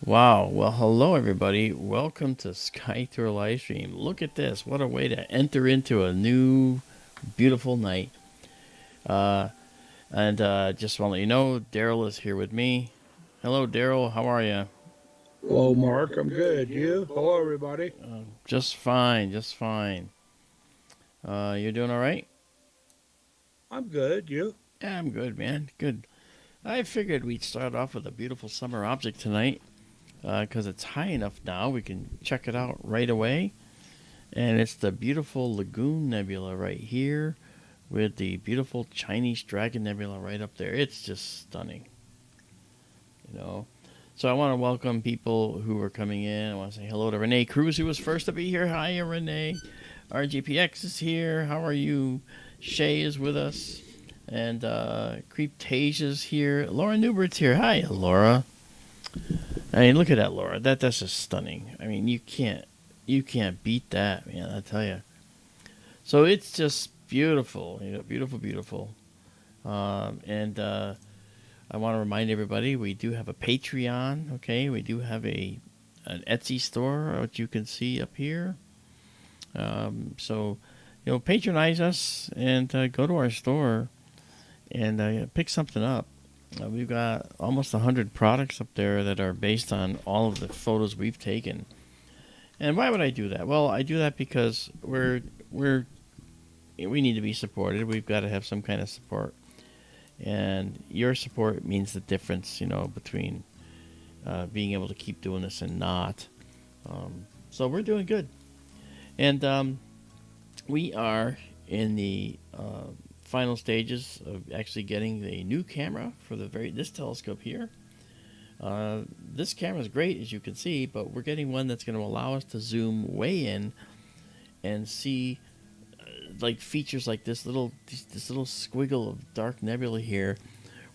Wow. Well, hello everybody. Welcome to Sky Tour Livestream. Look at this. What a way to enter into a new beautiful night. Uh, and just want to let you know, Daryl is here with me. Hello, Daryl. How are you? Hello, Mark. I'm good. You? Hello, everybody. Just fine. Just fine. You're doing all right? I'm good. You? Yeah, I'm good, man. Good. I figured we'd start off with a beautiful summer object tonight because it's high enough now. We can check it out right away. And it's the beautiful Lagoon Nebula right here with the beautiful Chinese Dragon Nebula right up there. It's just stunning, you know. So I want to welcome people who are coming in. I want to say hello to Renee Cruz, who was first to be here. Hi, Renee. RGPX is here. How are you? Shay is with us. And Creeptasia's here. Laura Newbert's here. Hi, Laura. I mean, look at that, Laura. That's just stunning. I mean, you can't beat that, man. I tell you. So it's just beautiful, beautiful, beautiful. And I want to remind everybody we do have a Patreon. Okay, we do have an Etsy store, which you can see up here. So patronize us and go to our store and pick something up. We've got almost 100 products up there that are based on all of the photos we've taken. And why would I do that? Well, I do that because we need to be supported. We've got to have some kind of support, and your support means the difference, between being able to keep doing this and not. So we're doing good, and we are in the final stages of actually getting the new camera for this telescope here. This camera is great, as you can see, but we're getting one that's going to allow us to zoom way in and see like features like this little squiggle of dark nebula here.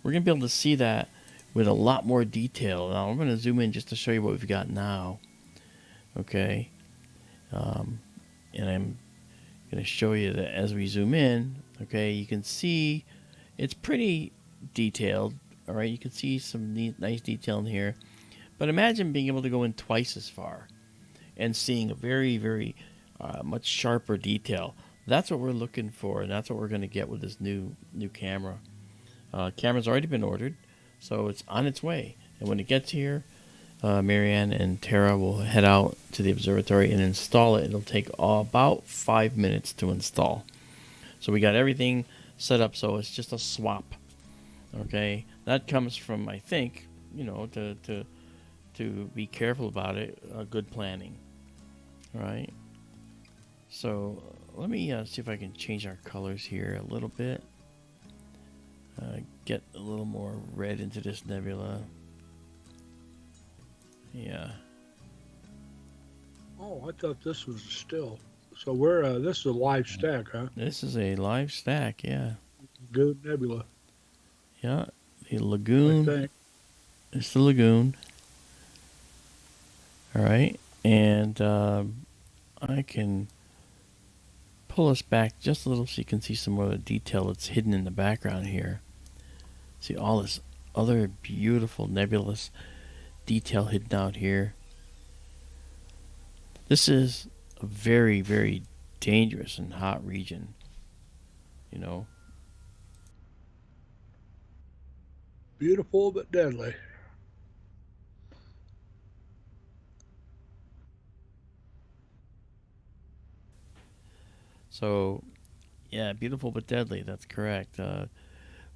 We're gonna be able to see that with a lot more detail. Now I'm gonna zoom in just to show you what we've got now. Okay, and I'm gonna show you that as we zoom in. Okay, you can see it's pretty detailed. All right, you can see some nice detail in here. But imagine being able to go in twice as far and seeing a very, very much sharper detail. That's what we're looking for, and that's what we're going to get with this new camera. Camera's already been ordered, so it's on its way. And when it gets here, Marianne and Tara will head out to the observatory and install it. It'll take about 5 minutes to install. So we got everything set up, so it's just a swap. Okay, that comes from, I think, to be careful about it, good planning. All right. So let me see if I can change our colors here a little bit. Get a little more red into this nebula. Yeah. Oh, I thought this was still. So this is a live stack, huh? This is a live stack, yeah. Good Nebula, Yeah. The I lagoon. think. It's the lagoon. All right. And I can pull us back just a little so you can see some more of the detail that's hidden in the background here. See all this other beautiful nebulous detail hidden out here. This is a very, very dangerous and hot region, you know. Beautiful but deadly. So, yeah, beautiful but deadly. That's correct.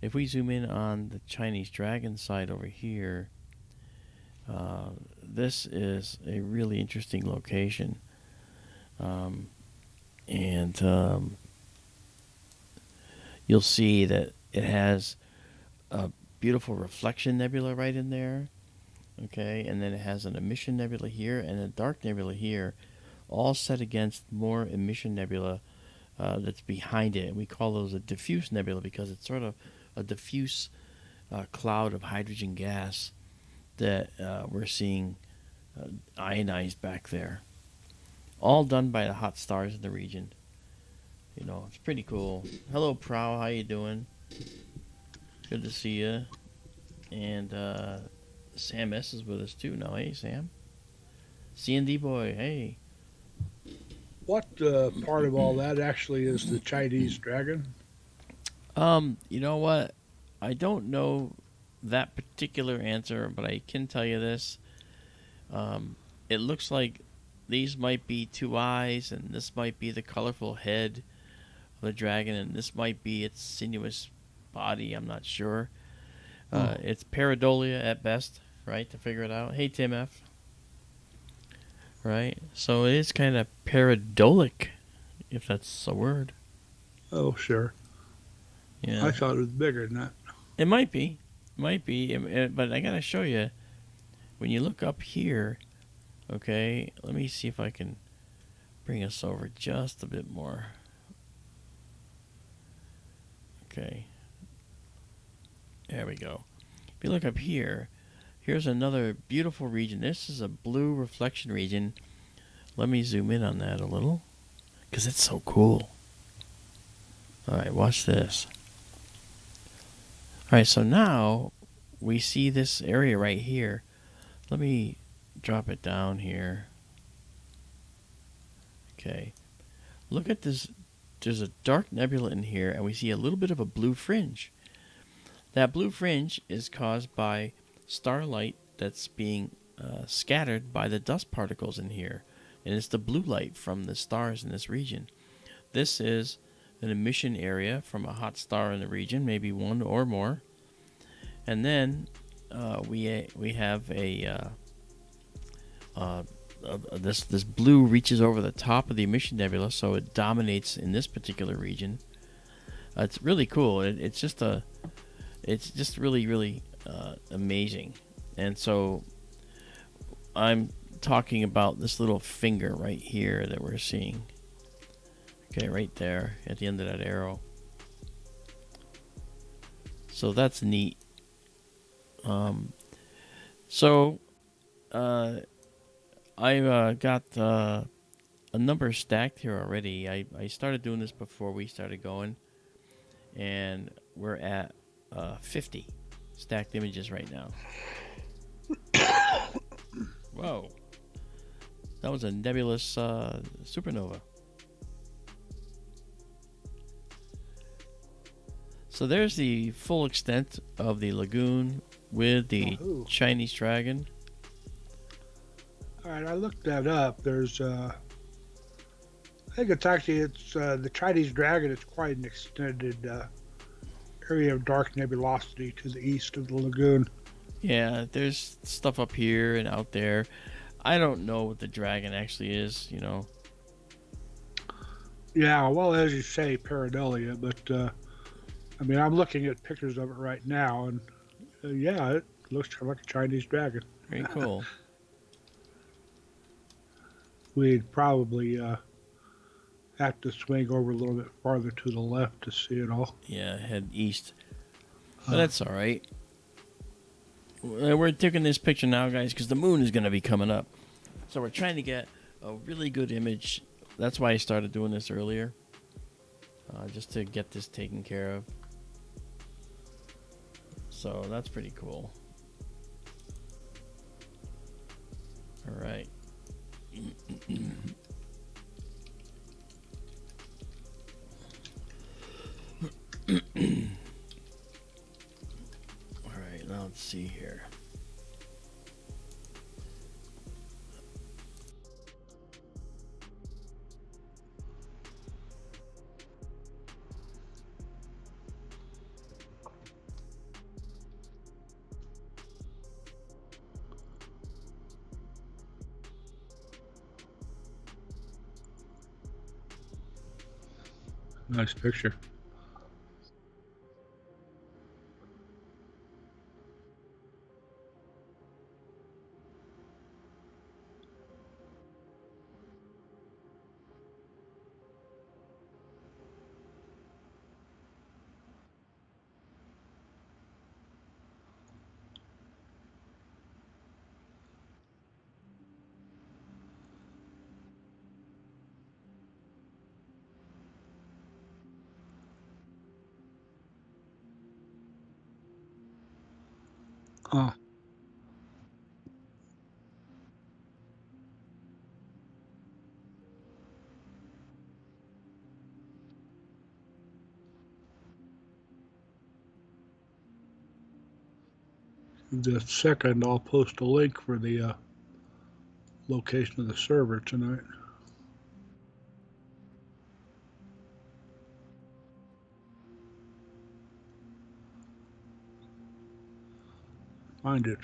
If we zoom in on the Chinese dragon side over here, this is a really interesting location. Um, and you'll see that it has a beautiful reflection nebula right in there. Okay, and then it has an emission nebula here and a dark nebula here, all set against more emission nebula that's behind it. And we call those a diffuse nebula because it's sort of a diffuse cloud of hydrogen gas that we're seeing ionized back there. All done by the hot stars in the region. It's pretty cool. Hello, Prow. How you doing? Good to see you. And Sam S is with us too now. Hey, Sam. C&D boy. Hey. What part of all that actually is the Chinese dragon? You know what? I don't know that particular answer, but I can tell you this. It looks like these might be two eyes, and this might be the colorful head of the dragon, and this might be its sinuous body. I'm not sure. It's pareidolia at best, right? To figure it out. Hey, Tim F. Right? So it is kind of pareidolic, if that's a word. Oh, sure. Yeah. I thought it was bigger than that. It might be. But I got to show you. When you look up here, okay, let me see if I can bring us over just a bit more. Okay. There we go. If you look up here, here's another beautiful region. This is a blue reflection region. Let me zoom in on that a little, because it's so cool. All right, watch this. All right, so now we see this area right here. Let me drop it down here. Okay. Look at this. There's a dark nebula in here, and we see a little bit of a blue fringe. That blue fringe is caused by starlight that's being scattered by the dust particles in here. And it's the blue light from the stars in this region. This is an emission area from a hot star in the region, maybe one or more. And then we have this blue reaches over the top of the emission nebula, so it dominates in this particular region. It's really cool. It's just really amazing. And so I'm talking about this little finger right here that we're seeing. Okay, right there at the end of that arrow. So that's neat. I've got a number stacked here already. I started doing this before we started going, and we're at 50 stacked images right now. Whoa. That was a nebulous supernova. So there's the full extent of the lagoon with the Chinese dragon. All right, I looked that up. There's, I think it's the Chinese dragon is quite an extended area of dark nebulosity to the east of the lagoon. Yeah, there's stuff up here and out there. I don't know what the dragon actually is, you know. Yeah, well, as you say, pareidolia, but I mean, I'm looking at pictures of it right now, and yeah, it looks kind of like a Chinese dragon. Very cool. We'd probably have to swing over a little bit farther to the left to see it all. Yeah, head east. But that's all right. We're taking this picture now, guys, because the moon is going to be coming up. So we're trying to get a really good image. That's why I started doing this earlier, just to get this taken care of. So that's pretty cool. All right. All right, now let's see here. Nice picture. In just a second, I'll post a link for the location of the server tonight. Find it.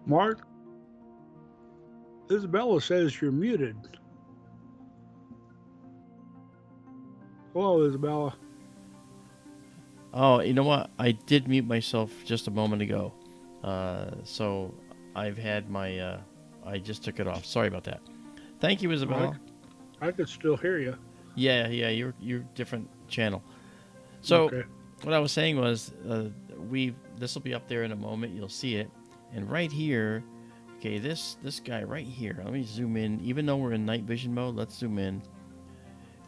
Mark, Izabela says you're muted. Hello, Izabela. Oh, you know what? I did mute myself just a moment ago. So I've had my, I just took it off. Sorry about that. Thank you, Izabela. I could still hear you. Yeah, you're different channel. So Okay. what I was saying was, this will be up there in a moment. You'll see it, and right here, okay, this guy right here. Let me zoom in. Even though we're in night vision mode, let's zoom in,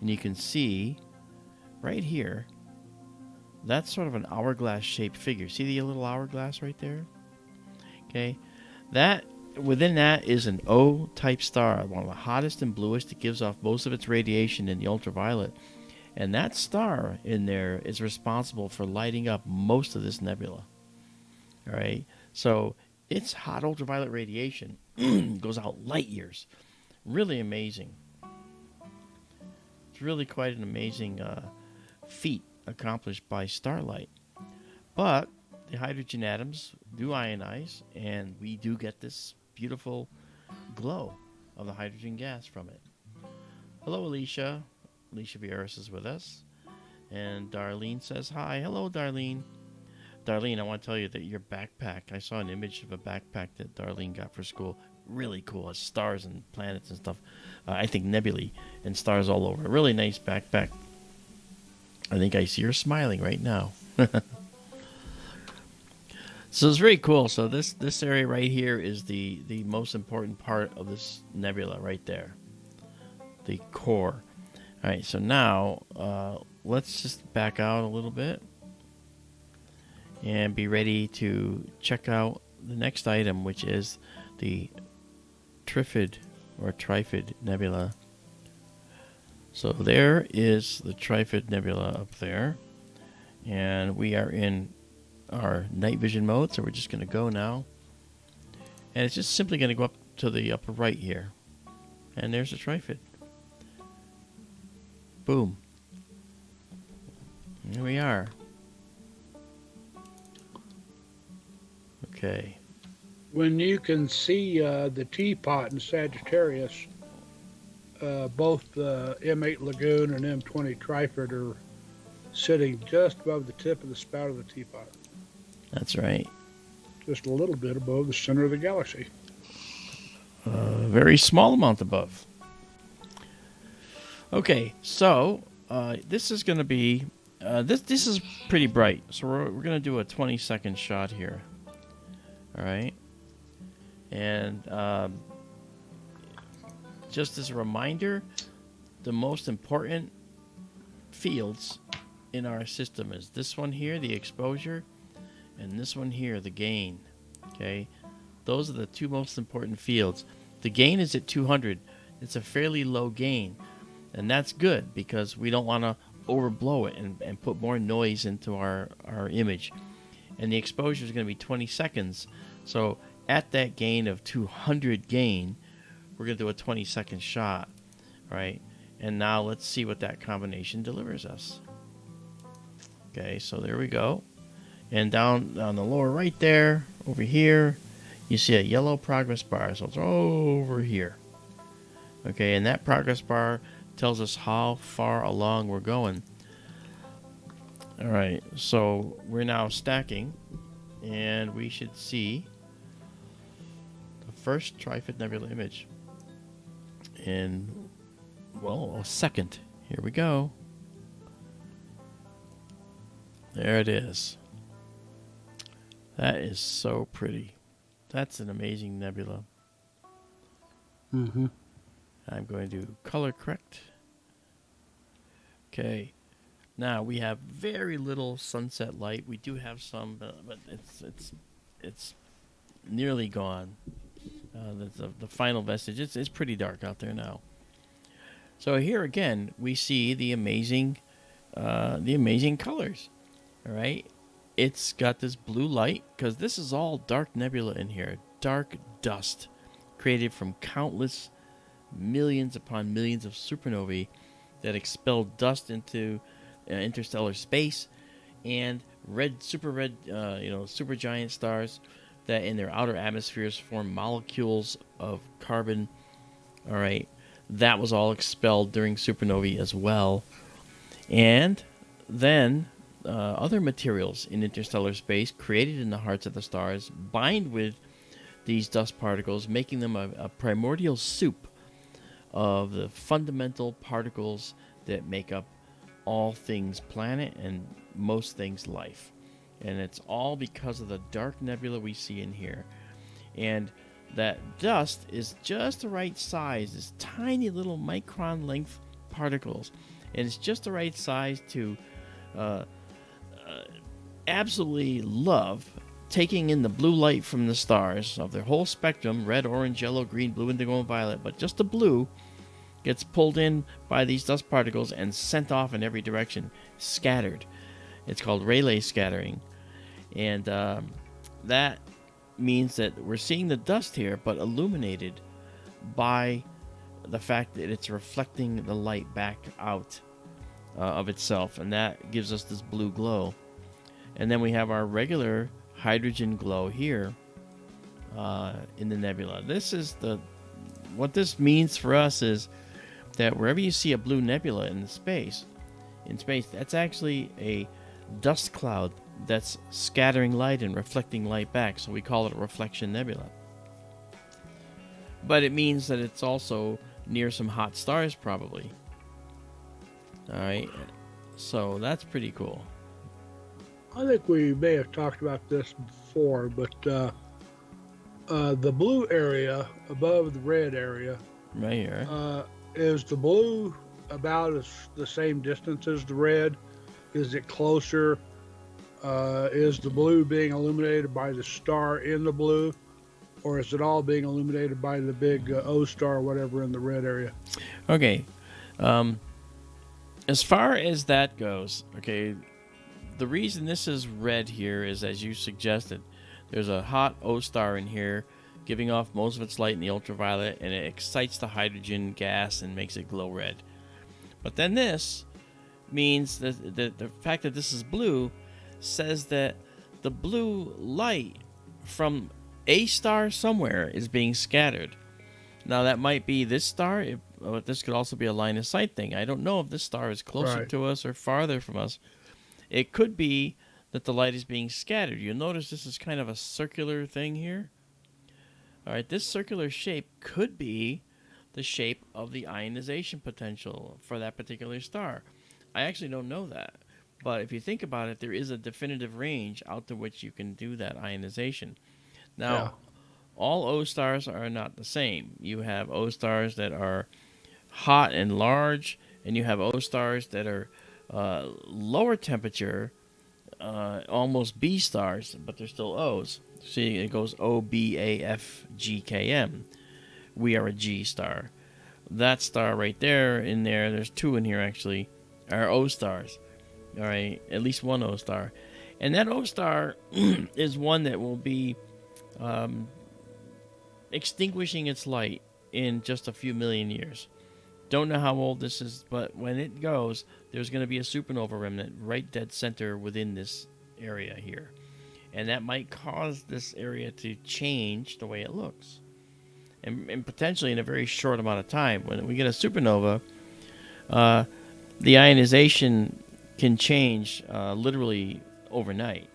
and you can see right here. That's sort of an hourglass-shaped figure. See the little hourglass right there? Okay, within that is an O-type star, one of the hottest and bluest. It gives off most of its radiation in the ultraviolet, and that star in there is responsible for lighting up most of this nebula. All right, so its hot ultraviolet radiation goes out light years. Really amazing. It's really quite an amazing feat accomplished by starlight. But the hydrogen atoms do ionize, and we do get this beautiful glow of the hydrogen gas from it. Hello, Alicia. Alicia Vieras is with us. And Darlene says hi. Hello, Darlene. Darlene, I want to tell you that your backpack, I saw an image of a backpack that Darlene got for school. Really cool. It's stars and planets and stuff. I think nebulae and stars all over. A really nice backpack. I think I see her smiling right now. So it's very cool. So this area right here is the most important part of this nebula right there. The core. All right, so now let's just back out a little bit and be ready to check out the next item, which is the Trifid or Trifid Nebula. So there is the Trifid Nebula up there, and we are in our night vision mode, so we're just going to go now, and it's just simply going to go up to the upper right here, and there's the Trifid. Boom. Here we are. Okay. When you can see the teapot in Sagittarius, both the M8 Lagoon and M20 Trifid are sitting just above the tip of the spout of the teapot. That's right. Just a little bit above the center of the galaxy. A very small amount above. Okay, so this is going to be this is pretty bright. So we're going to do a 20-second shot here. All right, and just as a reminder, the most important fields in our system is this one here, the exposure, and this one here, the gain. Okay, those are the two most important fields. The gain is at 200. It's a fairly low gain, and that's good because we don't want to overblow it and put more noise into our image. And the exposure is going to be 20 seconds. So at that gain of 200 gain, we're going to do a 20-second shot, right? And now let's see what that combination delivers us. Okay, so there we go. And down on the lower right there, over here, you see a yellow progress bar. So it's over here. Okay, and that progress bar tells us how far along we're going. All right, so we're now stacking, and we should see the first Trifid Nebula image in, well, a second. Here we go. There it is. That is so pretty. That's an amazing nebula. Mm-hmm. I'm going to color correct. Okay. Now we have very little sunset light. We do have some, but it's nearly gone. The final vestige. It's pretty dark out there now. So here again we see the amazing colors. All right, it's got this blue light because this is all dark nebula in here. Dark dust created from countless millions upon millions of supernovae that expel dust into interstellar space, and supergiant stars that in their outer atmospheres form molecules of carbon. All right, that was all expelled during supernovae as well. And then other materials in interstellar space created in the hearts of the stars bind with these dust particles, making them a primordial soup of the fundamental particles that make up all things planet and most things life. And it's all because of the dark nebula we see in here. And that dust is just the right size, this tiny little micron length particles. And it's just the right size to absolutely love taking in the blue light from the stars of their whole spectrum, red, orange, yellow, green, blue, indigo, and violet. But just the blue gets pulled in by these dust particles and sent off in every direction, scattered. It's called Rayleigh scattering. And that means that we're seeing the dust here, but illuminated by the fact that it's reflecting the light back out of itself. And that gives us this blue glow. And then we have our regular hydrogen glow here in the nebula. What this means for us is that wherever you see a blue nebula in space, that's actually a dust cloud that's scattering light and reflecting light back. So we call it a reflection nebula. But it means that it's also near some hot stars, probably. All right, so that's pretty cool. I think we may have talked about this before, but the blue area above the red area, right here, is the blue about the same distance as the red? Is it closer? Is the blue being illuminated by the star in the blue, or is it all being illuminated by the big O star or whatever in the red area? Okay. As far as that goes, okay, the reason this is red here is, as you suggested, there's a hot O star in here giving off most of its light in the ultraviolet, and it excites the hydrogen gas and makes it glow red. But then this means that the fact that this is blue says that the blue light from a star somewhere is being scattered. Now that might be this star, but this could also be a line of sight thing. I don't know if this star is closer to us or farther from us. It could be that the light is being scattered. You'll notice this is kind of a circular thing here. All right, this circular shape could be the shape of the ionization potential for that particular star. I actually don't know that. But if you think about it, there is a definitive range out to which you can do that ionization. Now, all O stars are not the same. You have O stars that are hot and large, and you have O stars that are lower temperature, almost B stars, but they're still O's. See, it goes O, B, A, F, G, K, M. We are a G star. That star right there, in there, there's two in here actually, are O stars. All right, at least one O star. And that O star is one that will be extinguishing its light in just a few million years. Don't know how old this is, but when it goes, there's going to be a supernova remnant right dead center within this area here. And that might cause this area to change the way it looks. And potentially in a very short amount of time. When we get a supernova, the ionization can change literally overnight.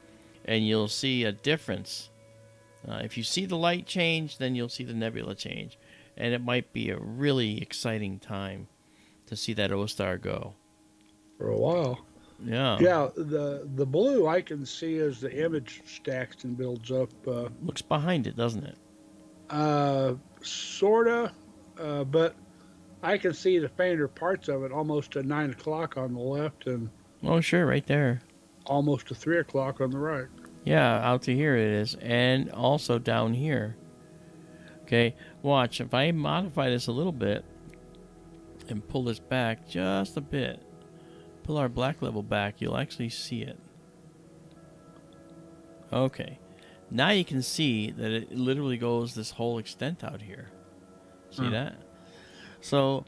And you'll see a difference. If you see the light change, then you'll see the nebula change. And it might be a really exciting time to see that O star go. For a while. Yeah. Yeah, the blue I can see as the image stacks and builds up. Looks behind it, doesn't it? Sorta, but I can see the fainter parts of it almost at 9 o'clock on the left and Oh, sure, right there. almost to 3 o'clock on the right. Yeah, out to here it is. And also down here. Okay, watch. If I modify this a little bit and pull this back just a bit, pull our black level back, you'll actually see it. Okay. Now you can see that it literally goes this whole extent out here. See that? So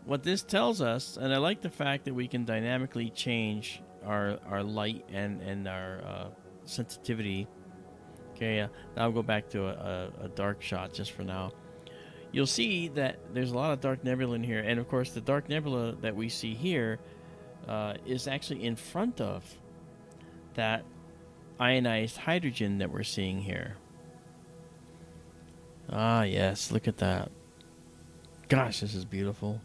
what this tells us, and I like the fact that we can dynamically change our light and our sensitivity. Okay, now I'll go back to a dark shot just for now. You'll see that there's a lot of dark nebula in here, and of course the dark nebula that we see here is actually in front of that ionized hydrogen that we're seeing here. Ah, yes, look at that. Gosh, this is beautiful.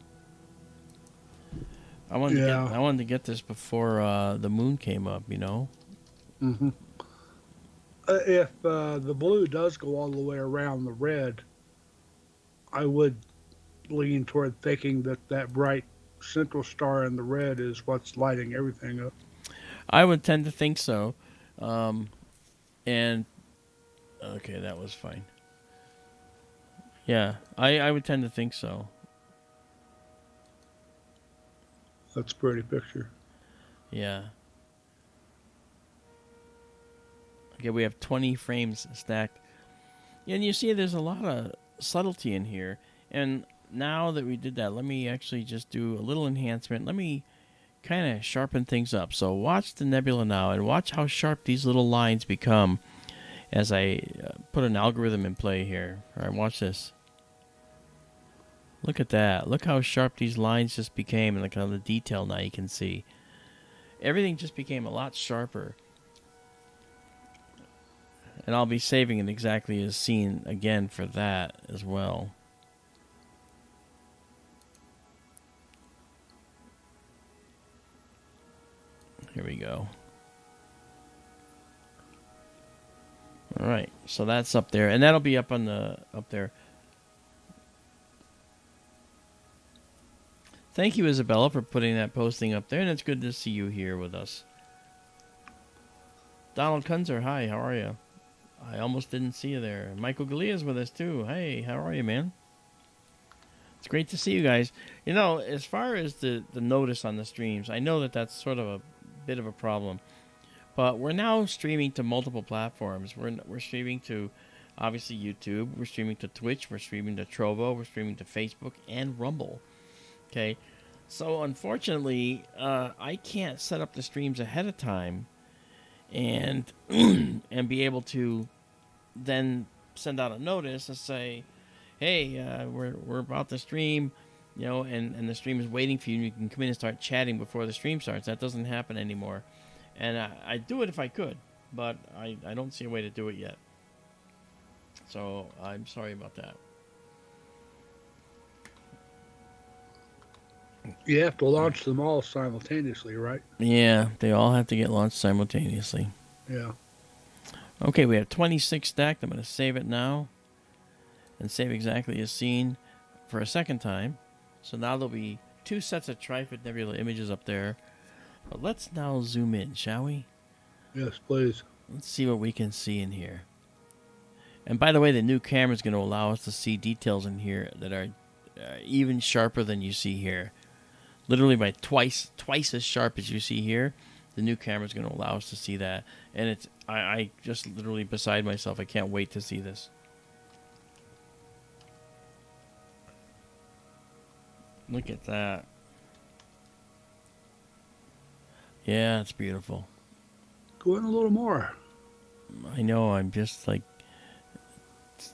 I wanted to get this before the moon came up, you know. Mm-hmm. If the blue does go all the way around the red, I would lean toward thinking that that bright central star in the red is what's lighting everything up. I would tend to think so. And okay, that was fine. Yeah, I would tend to think so. That's a pretty picture. Yeah. Okay, we have 20 frames stacked. And you see there's a lot of subtlety in here. And now that we did that, let me actually just do a little enhancement. Let me kind of sharpen things up. So watch the nebula now and watch how sharp these little lines become as I put an algorithm in play here. All right, watch this. Look at that. Look how sharp these lines just became, and look how the detail now you can see. Everything just became a lot sharper. And I'll be saving it exactly as seen again for that as well. Here we go. All right, so that's up there, and that'll be up on the up there. Thank you, Izabela, for putting that posting up there, and it's good to see you here with us. Donald Kunzer, hi, how are you? I almost didn't see you there. Michael Galia's with us too. Hey, how are you, man? It's great to see you guys. You know, as far as the notice on the streams, I know that that's sort of a bit of a problem. But we're now streaming to multiple platforms. We're streaming to, obviously, YouTube. We're streaming to Twitch. We're streaming to Trovo. We're streaming to Facebook and Rumble. Okay? So, unfortunately, I can't set up the streams ahead of time and and be able to then send out a notice and say, hey, we're about to stream, you know, and the stream is waiting for you, and you can come in and start chatting before the stream starts. That doesn't happen anymore. And I'd do it if I could, but I don't see a way to do it yet. So I'm sorry about that. You have to launch them all simultaneously, right? Yeah, they all have to get launched simultaneously. Yeah. Okay, we have 26 stacked. I'm going to save it now and save exactly as seen for a second time. So now there'll be 2 sets of Trifid Nebula images up there. But let's now zoom in, shall we? Yes, please. Let's see what we can see in here. And by the way, the new camera is going to allow us to see details in here that are even sharper than you see here. Literally by twice as sharp as you see here. The new camera is going to allow us to see that. And it's I just literally beside myself. I can't wait to see this. Look at that. Yeah, it's beautiful. Go in a little more. I know, I'm just like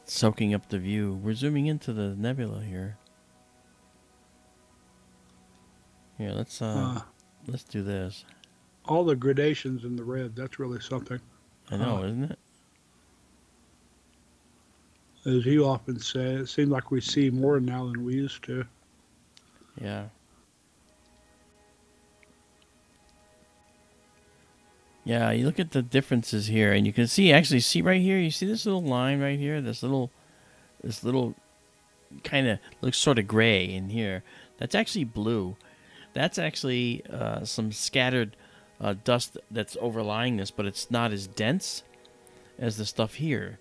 soaking up the view. We're zooming into the nebula here. Here, let's do this. All the gradations in the red, that's really something. I know, isn't it? As you often say, it seems like we see more now than we used to. Yeah. Yeah, you look at the differences here, and you can see, actually, see right here, you see this little line right here, this little kind of looks sort of gray in here. That's actually blue. That's actually some scattered dust that's overlying this, but it's not as dense as the stuff here.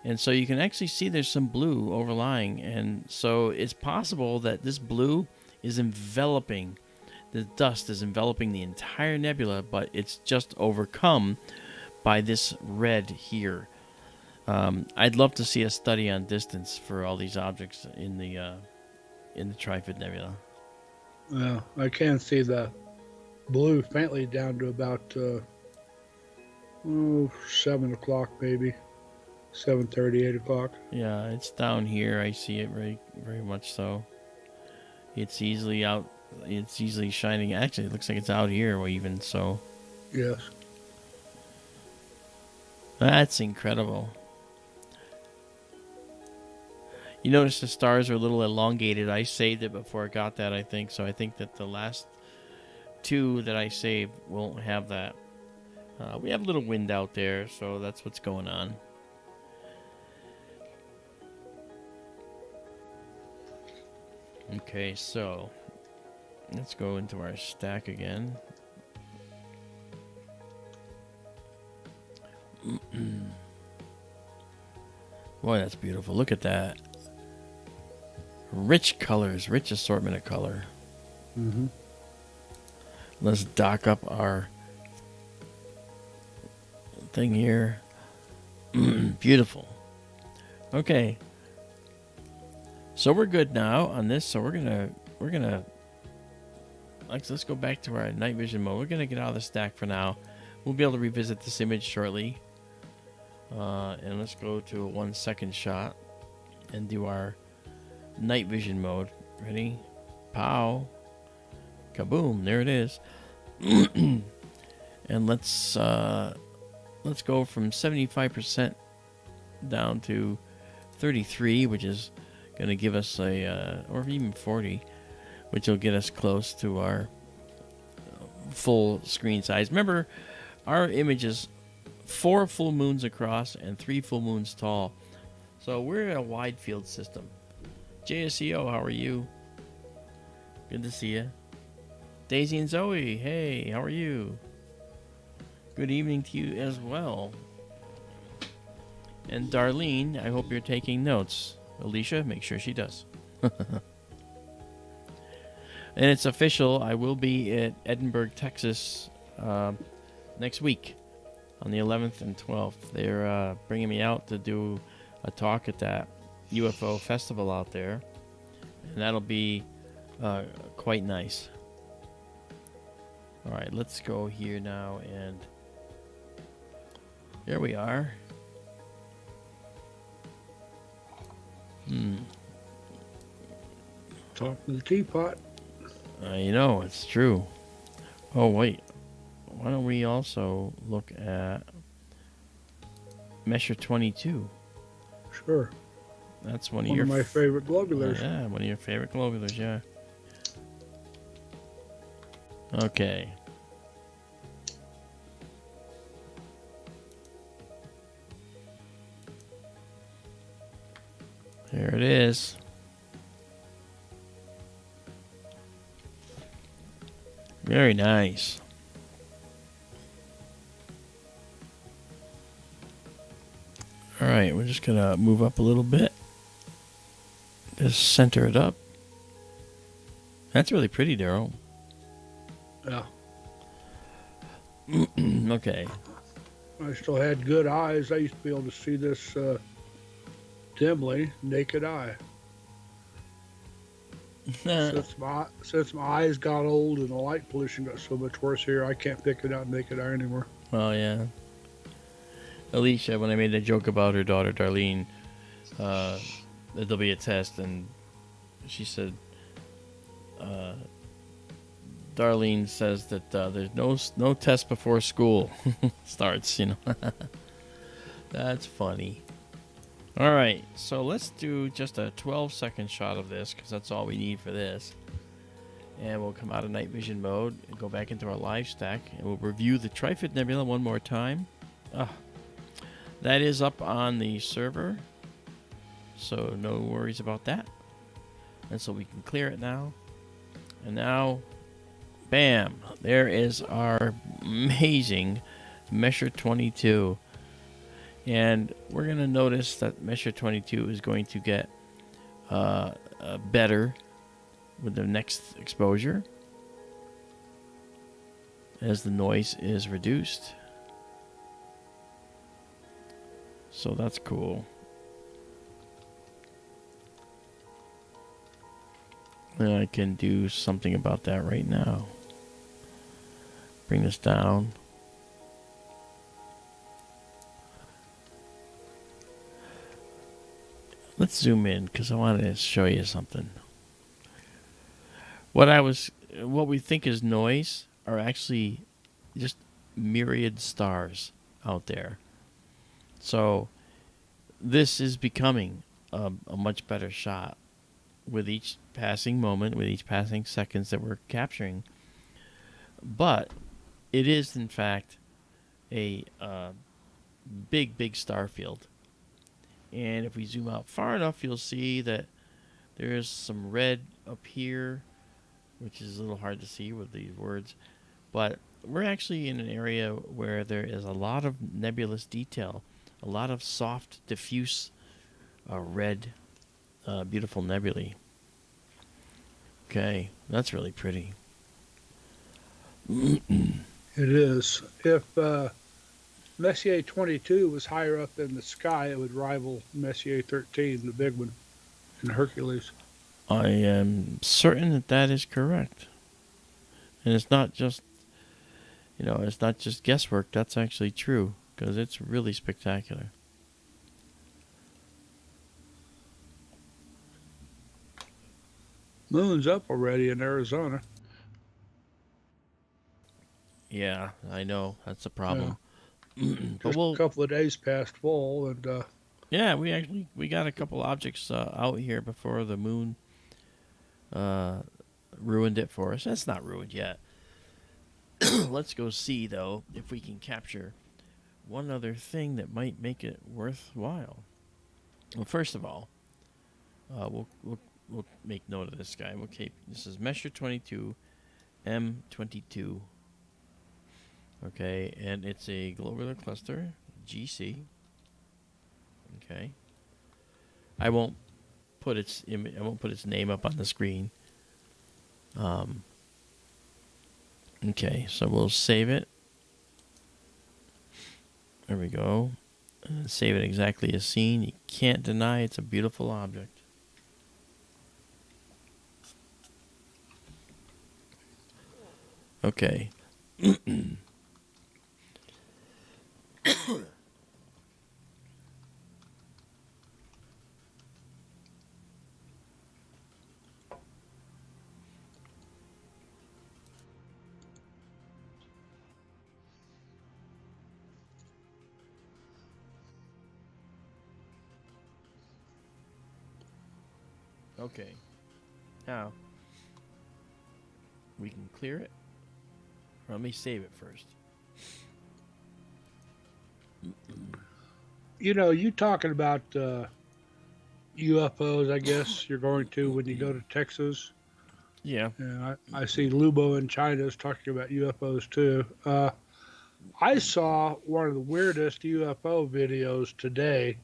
And so you can actually see there's some blue overlying, and so it's possible that this blue is enveloping, the dust is enveloping the entire nebula, but it's just overcome by this red here. I'd love to see a study on distance for all these objects in the Trifid Nebula. Well, I can see the blue faintly down to about 7 o'clock maybe. 7:30, 8 o'clock. Yeah, it's down here. I see it very much so. It's easily out. It's easily shining. Actually, it looks like it's out here even so. Yes. That's incredible. You notice the stars are a little elongated. I saved it before I got that, I think. So I think that the last 2 that I saved won't have that. We have a little wind out there, so that's what's going on. Okay, so let's go into our stack again. Boy, that's beautiful. Look at that. Rich colors, rich assortment of color. Mm-hmm. Let's dock up our thing here. Beautiful. Okay. So we're good now on this. So we're gonna let's go back to our night vision mode. We're gonna get out of the stack for now. We'll be able to revisit this image shortly. And let's go to a 1 second shot and do our night vision mode. Ready? Pow. Kaboom. There it is. And let's go from 75% down to 33, which is going to give us or even 40, which will get us close to our full screen size. Remember, our image is 4 full moons across and 3 full moons tall. So we're in a wide field system. JSEO, how are you? Good to see you. Daisy and Zoe, hey, how are you? Good evening to you as well. And Darlene, I hope you're taking notes. Alicia, make sure she does. And it's official, I will be at Edinburgh, Texas next week on the 11th and 12th. They're bringing me out to do a talk at that UFO festival out there. And that'll be quite nice. All right, let's go here now, and there we are. Top of the teapot. You know, it's true. Oh, wait. Why don't we also look at Measure 22? Sure. That's One of my favorite globulars. Yeah, one of your favorite globulars, yeah. Okay. There it is. Very nice. All right, we're just gonna move up a little bit. Just center it up. That's really pretty, Daryl. Yeah. Okay. I still had good eyes. I used to be able to see this dimly, naked eye. Since my eyes got old and the light pollution got so much worse here, I can't pick it out naked eye anymore. Oh, yeah. Alicia, when I made a joke about her daughter, Darlene, that there'll be a test, and she said, Darlene says that there's no test before school starts, you know. That's funny. All right, so let's do just a 12-second shot of this, because that's all we need for this. And we'll come out of night vision mode and go back into our live stack, and we'll review the Trifid Nebula one more time. That is up on the server, so no worries about that. And so we can clear it now. And now, bam, there is our amazing Measure 22. And we're going to notice that Measure 22 is going to get better with the next exposure as the noise is reduced. So that's cool. And I can do something about that right now. Bring this down. Let's zoom in because I wanted to show you something. What we think is noise are actually just myriad stars out there. So this is becoming a much better shot with each passing moment, with each passing seconds that we're capturing. But it is, in fact, a big star field. And if we zoom out far enough, you'll see that there is some red up here, which is a little hard to see with these words. But we're actually in an area where there is a lot of nebulous detail, a lot of soft, diffuse red, beautiful nebulae. Okay, that's really pretty. It is. If Messier 22 was higher up in the sky, it would rival Messier 13, the big one, in Hercules. I am certain that is correct. And it's not just, it's not just guesswork. That's actually true, because it's really spectacular. Moon's up already in Arizona. Yeah, I know. That's a problem. Yeah. But Just a couple of days past full, and yeah, we got a couple objects out here before the moon ruined it for us. That's not ruined yet. Let's go see though if we can capture one other thing that might make it worthwhile. Well, first of all, we'll make note of this guy. Okay, this is Measure 22, M22. Okay, and it's a globular cluster, GC. Okay, I won't put its name up on the screen. Okay, so we'll save it. There we go. And save it exactly as seen. You can't deny it's a beautiful object. Okay. Okay. Now, we can clear it. Let me save it first. you talking about UFOs, I guess you're going to when you go to Texas. Yeah. And I see Lubo in China is talking about UFOs too. I saw one of the weirdest UFO videos today.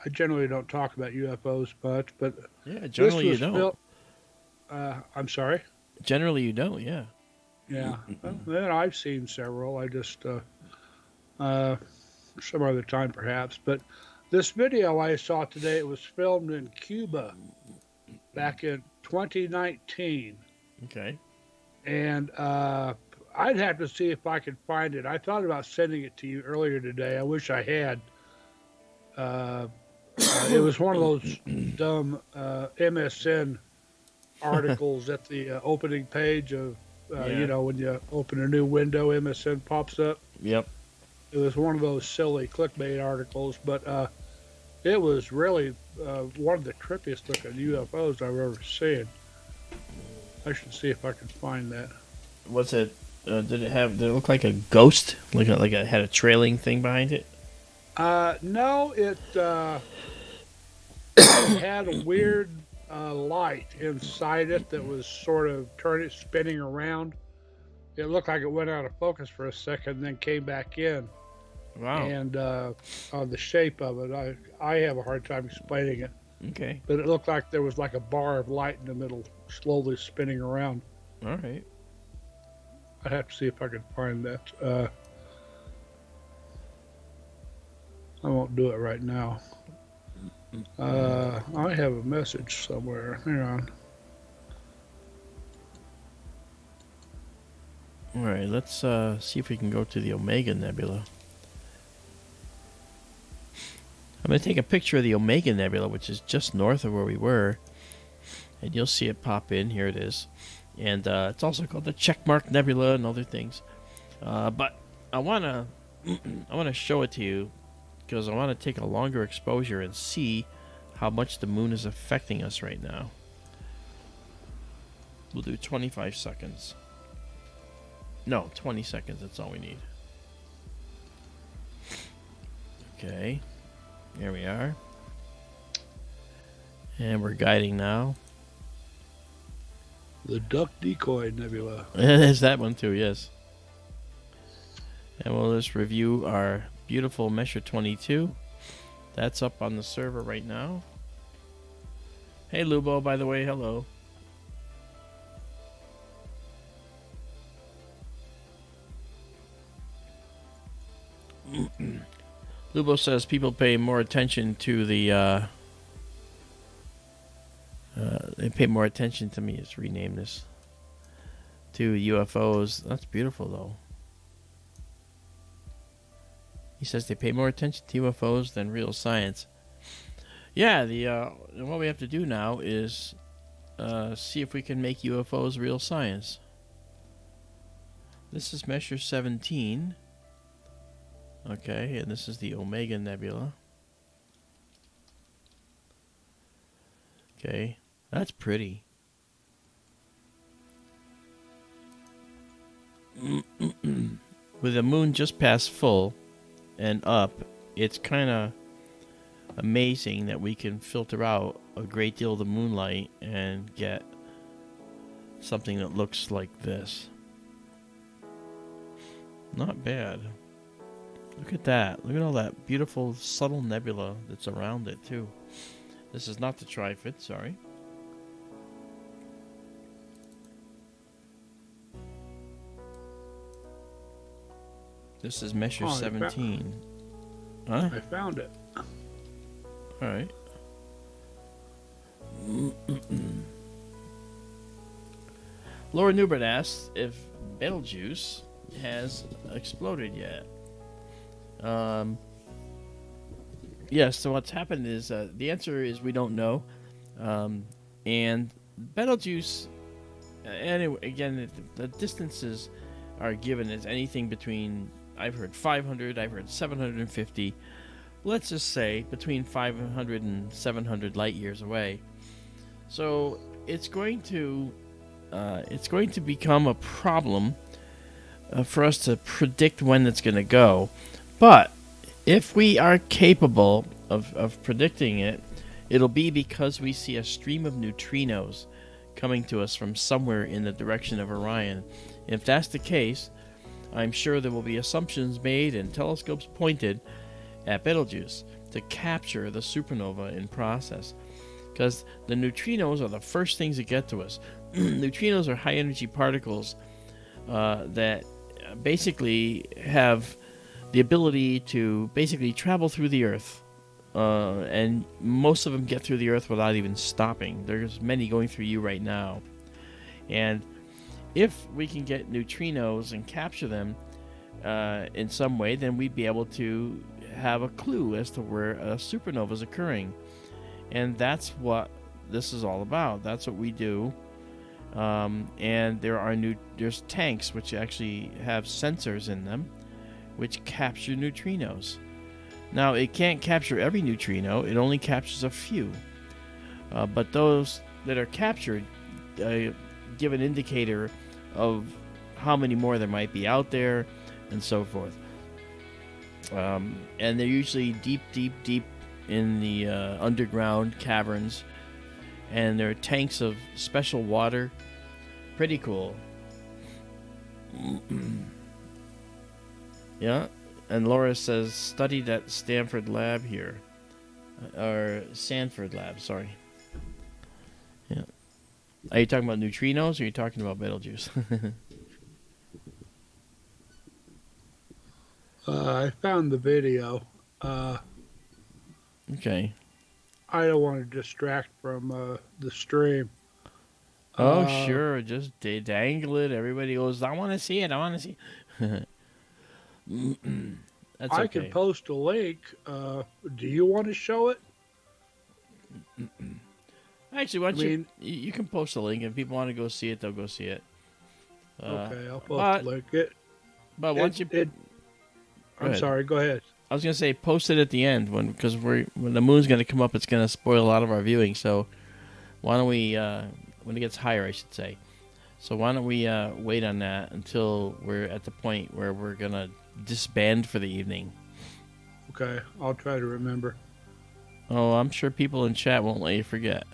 I generally don't talk about UFOs much, but Yeah. this Generally, you was don't. filmed. I'm sorry. Generally, you don't. Yeah. Yeah, well, then I've seen several. I just uh, some other time perhaps. But this video I saw today, it was filmed in Cuba back in 2019, Okay. and I'd have to see if I could find it. I thought about sending it to you earlier today. I wish I had. Uh, it was one of those dumb MSN articles at the opening page of, Yeah. when you open a new window, MSN pops up. Yep. It was one of those silly clickbait articles, but it was really one of the trippiest looking UFOs I've ever seen. I should see if I can find that. What's it? Did it look like a ghost? Like it had a trailing thing behind it? No, it had a weird light inside it that was sort of spinning around. It looked like it went out of focus for a second, and then came back in. Wow. And on the shape of it, I have a hard time explaining it. Okay. But it looked like there was like a bar of light in the middle, slowly spinning around. All right. I'd have to see if I can find that. I won't do it right now. I have a message somewhere. Hang on. All right. Let's see if we can go to the Omega Nebula. I'm going to take a picture of the Omega Nebula, which is just north of where we were, and you'll see it pop in. Here it is. And it's also called the Checkmark Nebula and other things. But I want to show it to you because I want to take a longer exposure and see how much the moon is affecting us right now. We'll do 25 seconds. No, 20 seconds. That's all we need. Okay. Here we are. And we're guiding now. The Duck Decoy Nebula. There's that one too, yes. And we'll just review our beautiful Measure 22. That's up on the server right now. Hey Lubo, by the way, hello. Lubo says people pay more attention to the they pay more attention to me. Let's rename this to UFOs. That's beautiful, though. He says they pay more attention to UFOs than real science. Yeah, what we have to do now is see if we can make UFOs real science. This is Measure 17. Okay, and this is the Omega Nebula. Okay. That's pretty. With the moon just past full and up, it's kind of amazing that we can filter out a great deal of the moonlight and get something that looks like this. Not bad. Look at that. Look at all that beautiful subtle nebula that's around it too. This is not the Trifid, sorry. This is Measure 17. Huh? I found it. Alright. Laura Newbert asks if Betelgeuse has exploded yet. Yes, so what's happened is the answer is we don't know. And Betelgeuse, anyway, again, the distances are given as anything between, I've heard 500, I've heard 750. Let's just say between 500 and 700 light years away. So it's going to become a problem for us to predict when it's going to go. But if we are capable of predicting it, it'll be because we see a stream of neutrinos coming to us from somewhere in the direction of Orion. If that's the case, I'm sure there will be assumptions made and telescopes pointed at Betelgeuse to capture the supernova in process. Because the neutrinos are the first things that get to us. Neutrinos are high energy particles that basically have the ability to basically travel through the Earth. And most of them get through the Earth without even stopping. There's many going through you right now. And if we can get neutrinos and capture them in some way, then we'd be able to have a clue as to where a supernova is occurring. And that's what this is all about. That's what we do. And there's tanks which actually have sensors in them which capture neutrinos. Now, it can't capture every neutrino. It only captures a few. But those that are captured give an indicator of how many more there might be out there and so forth. And they're usually deep in the underground caverns. And there are tanks of special water. Pretty cool. Yeah. And Laura says, studied at Stanford Lab here. Or Sanford Lab, sorry. Yeah. Are you talking about neutrinos or are you talking about Betelgeuse? I found the video. Okay. I don't want to distract from the stream. Oh, sure. Just dangle it. Everybody goes, I want to see it. I want to see it. That's okay. I can post a link. Do you want to show it? Actually, why don't you can post a link. If people want to go see it, they'll go see it. Okay, I'll post a link. But once you... I'm sorry, go ahead. I was going to say, post it at the end because when the moon's going to come up, it's going to spoil a lot of our viewing. So why don't we, when it gets higher, I should say. So why don't we wait on that until we're at the point where we're going to disband for the evening. Okay, I'll try to remember. Oh, I'm sure people in chat won't let you forget.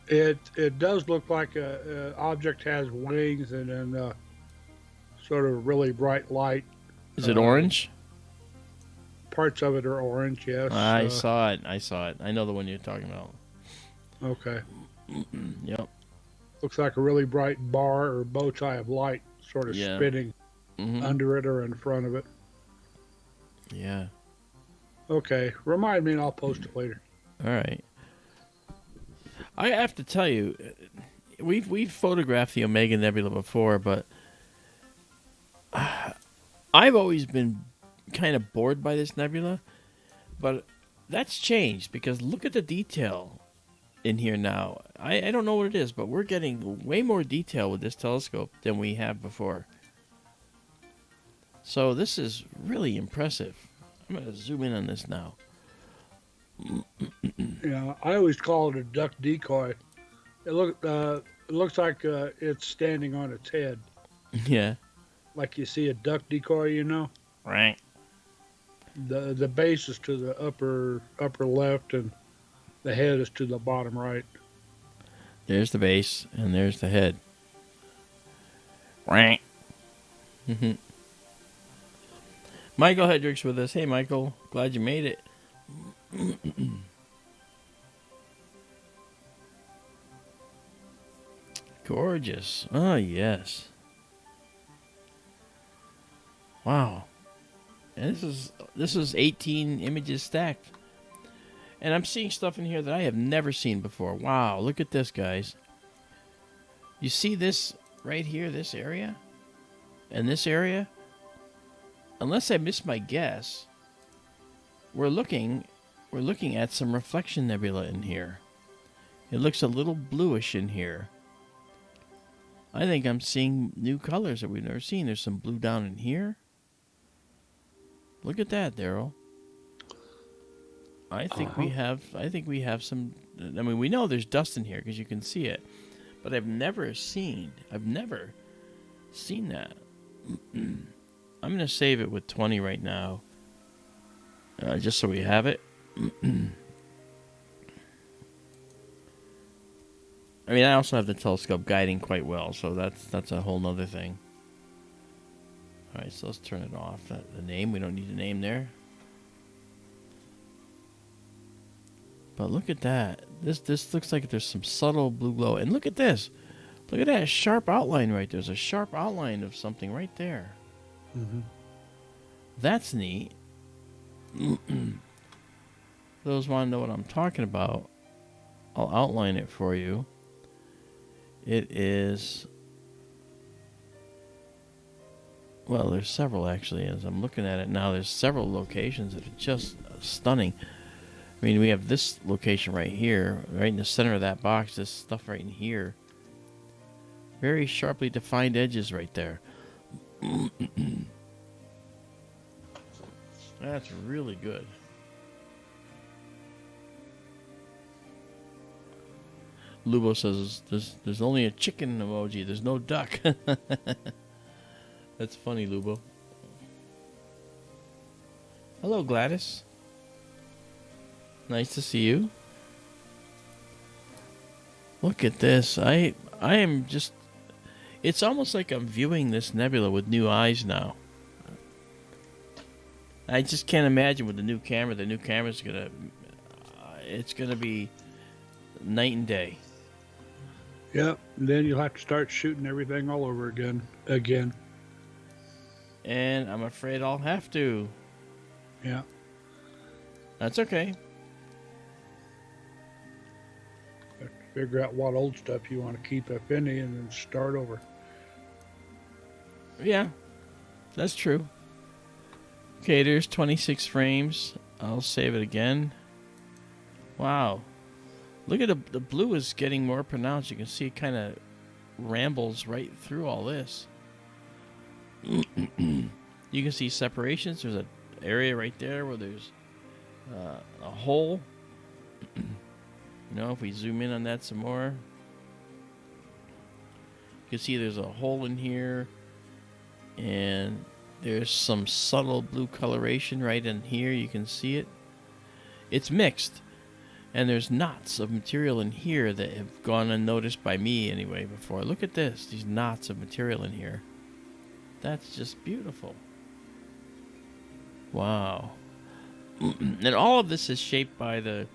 It does look like a object has wings and then sort of really bright light. Is it orange? Parts of it are orange, yes. I saw it. I know the one you're talking about. Okay. Yep. Looks like a really bright bar or bow tie of light sort of spinning under it or in front of it. Yeah. Okay. Remind me and I'll post it later. All right. I have to tell you, we've photographed the Omega Nebula before, but I've always been kind of bored by this nebula, but that's changed because look at the detail in here now. I don't know what it is, but we're getting way more detail with this telescope than we have before. So this is really impressive. I'm going to zoom in on this now. Yeah, I always call it a duck decoy. It looks like it's standing on its head. Yeah. Like you see a duck decoy, you know? Right. The base is to the upper left and the head is to the bottom right. There's the base and there's the head. Right. Michael Hedrick's with us. Hey, Michael. Glad you made it. Gorgeous. Oh, yes. Wow. And this is 18 images stacked. And I'm seeing stuff in here that I have never seen before. Wow, look at this, guys. You see this right here, this area? And this area? Unless I miss my guess, we're looking at some reflection nebula in here. It looks a little bluish in here. I think I'm seeing new colors that we've never seen. There's some blue down in here. Look at that, Daryl. I think we have some. I mean, we know there's dust in here because you can see it, but I've never seen that. I'm gonna save it with 20 right now, just so we have it. I mean, I also have the telescope guiding quite well, so that's a whole nother thing. All right, so let's turn it off. The name, we don't need a name there. But look at that. This looks like there's some subtle blue glow. And look at this. Look at that sharp outline right there. There's a sharp outline of something right there. Mm-hmm. That's neat. Those want to know what I'm talking about, I'll outline it for you. It is... Well, there's several actually. As I'm looking at it now, there's several locations that are just stunning. I mean, we have this location right here, right in the center of that box, this stuff right in here. Very sharply defined edges right there. That's really good. Lubo says there's only a chicken emoji. There's no duck. That's funny, Lubo. Hello, Gladys. Nice to see you. Look at this. I am just... It's almost like I'm viewing this nebula with new eyes now. I just can't imagine with the new camera. The new camera's gonna... it's gonna be night and day. Yep. And then you'll have to start shooting everything all over again. And I'm afraid I'll have to. Yeah. That's okay. Have to figure out what old stuff you want to keep, if any, and then start over. Yeah, that's true. Okay, there's 26 frames. I'll save it again. Wow. Look at the blue is getting more pronounced. You can see it kind of rambles right through all this. You can see separations. There's an area right there where there's a hole. You know, if we zoom in on that some more, you can see there's a hole in here, and there's some subtle blue coloration right in here. You can see it. It's mixed, and there's knots of material in here that have gone unnoticed by me anyway before. Look at this, these knots of material in here. That's just beautiful. Wow. And all of this is shaped by the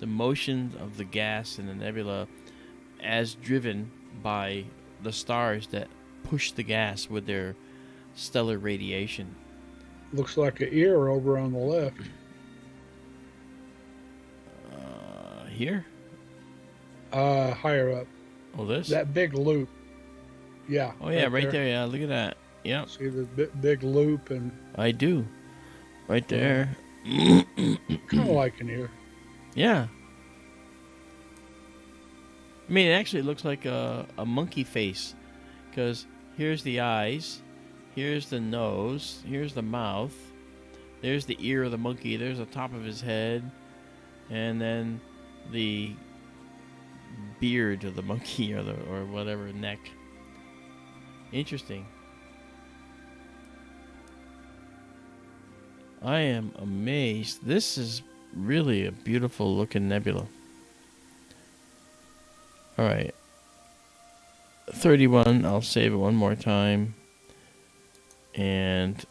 motion of the gas in the nebula as driven by the stars that push the gas with their stellar radiation. Looks like an ear over on the left. Here? Higher up. Oh, this? That big loop. Yeah. Oh, yeah, right there. Yeah, look at that. Yeah. See the big loop and... I do. Right there. Kind of like an ear. Yeah. I mean, it actually looks like a monkey face, because here's the eyes, here's the nose, here's the mouth, there's the ear of the monkey, there's the top of his head, and then the beard of the monkey or whatever, neck. Interesting. I am amazed. This is really a beautiful looking nebula. Alright. 31, I'll save it one more time. And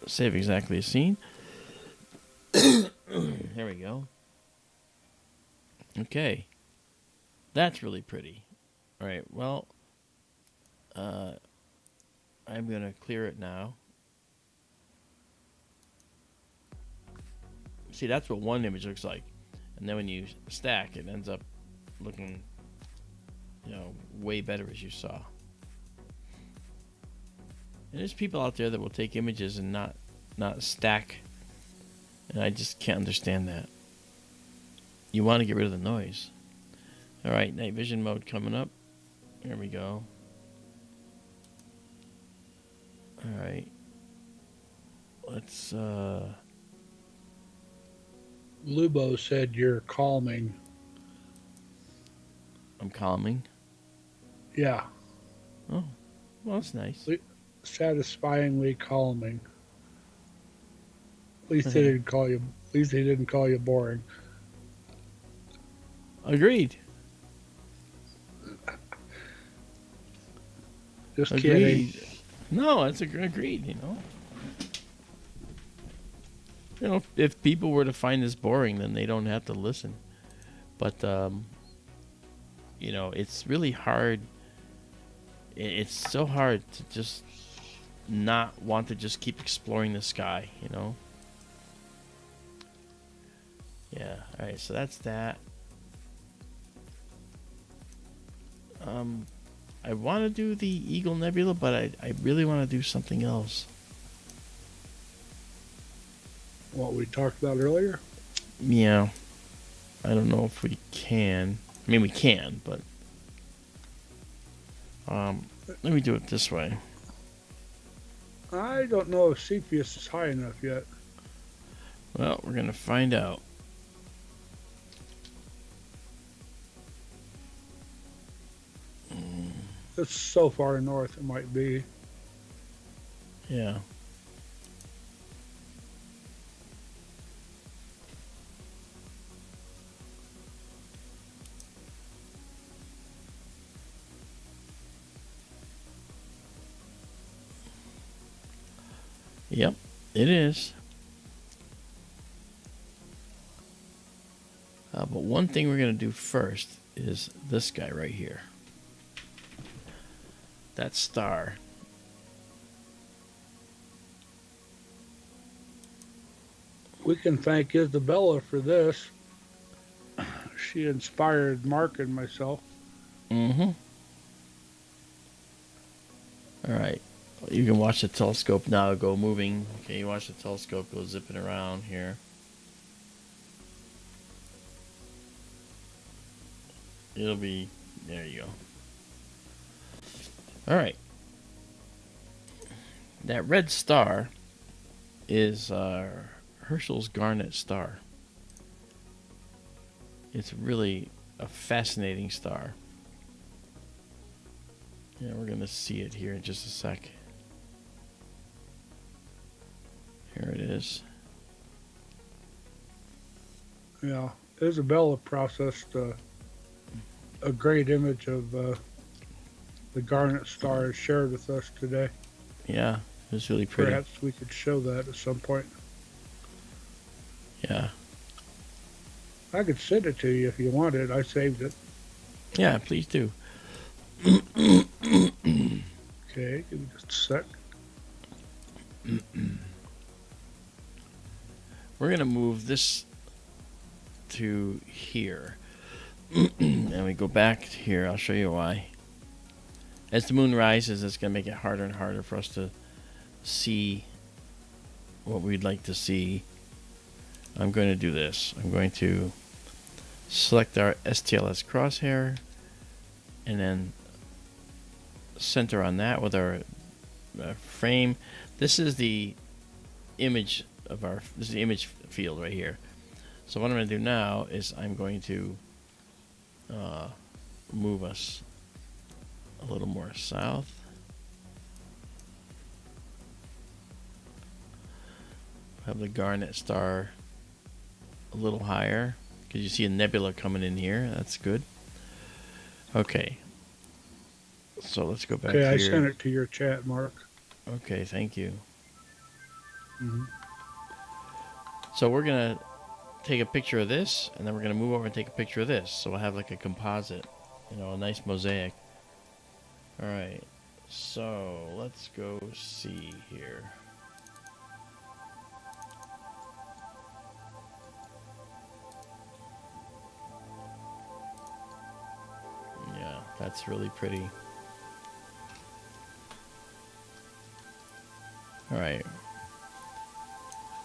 save exactly a scene. There we go. Okay. That's really pretty. Alright, well, I'm going to clear it now. See, that's what one image looks like. And then when you stack, it ends up looking, you know, way better, as you saw. And there's people out there that will take images and not stack. And I just can't understand that. You want to get rid of the noise. Alright, night vision mode coming up. There we go. Alright. Let's, Lubo said you're calming. I'm calming. Yeah. Oh, well, that's nice. Satisfyingly calming. At least they didn't call you. At least they didn't call you boring. Agreed. Just kidding. Agreed. No, that's agreed. If people were to find this boring, then they don't have to listen. But it's really hard. It's so hard to just not want to just keep exploring the sky. Yeah. All right. So that's that. I want to do the Eagle Nebula, but I really want to do something else. What we talked about earlier? Yeah. I don't know if we can. I mean, we can, but let me do it this way. I don't know if Cepheus is high enough yet. Well, we're going to find out. It's so far north it might be. Yeah. Yep, it is. But one thing we're going to do first is this guy right here. That star. We can thank Izabela for this. She inspired Mark and myself. Mm-hmm. All right. You can watch the telescope now go moving. Okay, you watch the telescope go zipping around here. It'll be... There you go. All right. That red star is Herschel's Garnet Star. It's really a fascinating star. Yeah, we're going to see it here in just a sec. Here it is. Yeah, Izabela processed a great image of the Garnet Star shared with us today. Yeah, it was really pretty. Perhaps we could show that at some point. Yeah. I could send it to you if you wanted. I saved it. Yeah, please do. Okay, give me just a sec. We're going to move this to here. And we go back here. I'll show you why. As the moon rises, it's going to make it harder and harder for us to see what we'd like to see. I'm going to do this. I'm going to select our STLS crosshair and then center on that with our frame. This is the image of this is the image field right here. So what I'm going to do now is I'm going to move us a little more south. Have the Garnet Star a little higher because you see a nebula coming in here. That's good. Okay. So let's go back here. Okay, I sent it to your chat, Mark. Okay, thank you. Mm-hmm. So we're going to take a picture of this, and then we're going to move over and take a picture of this. So we'll have like a composite, a nice mosaic. All right, so let's go see here. Yeah, that's really pretty. All right.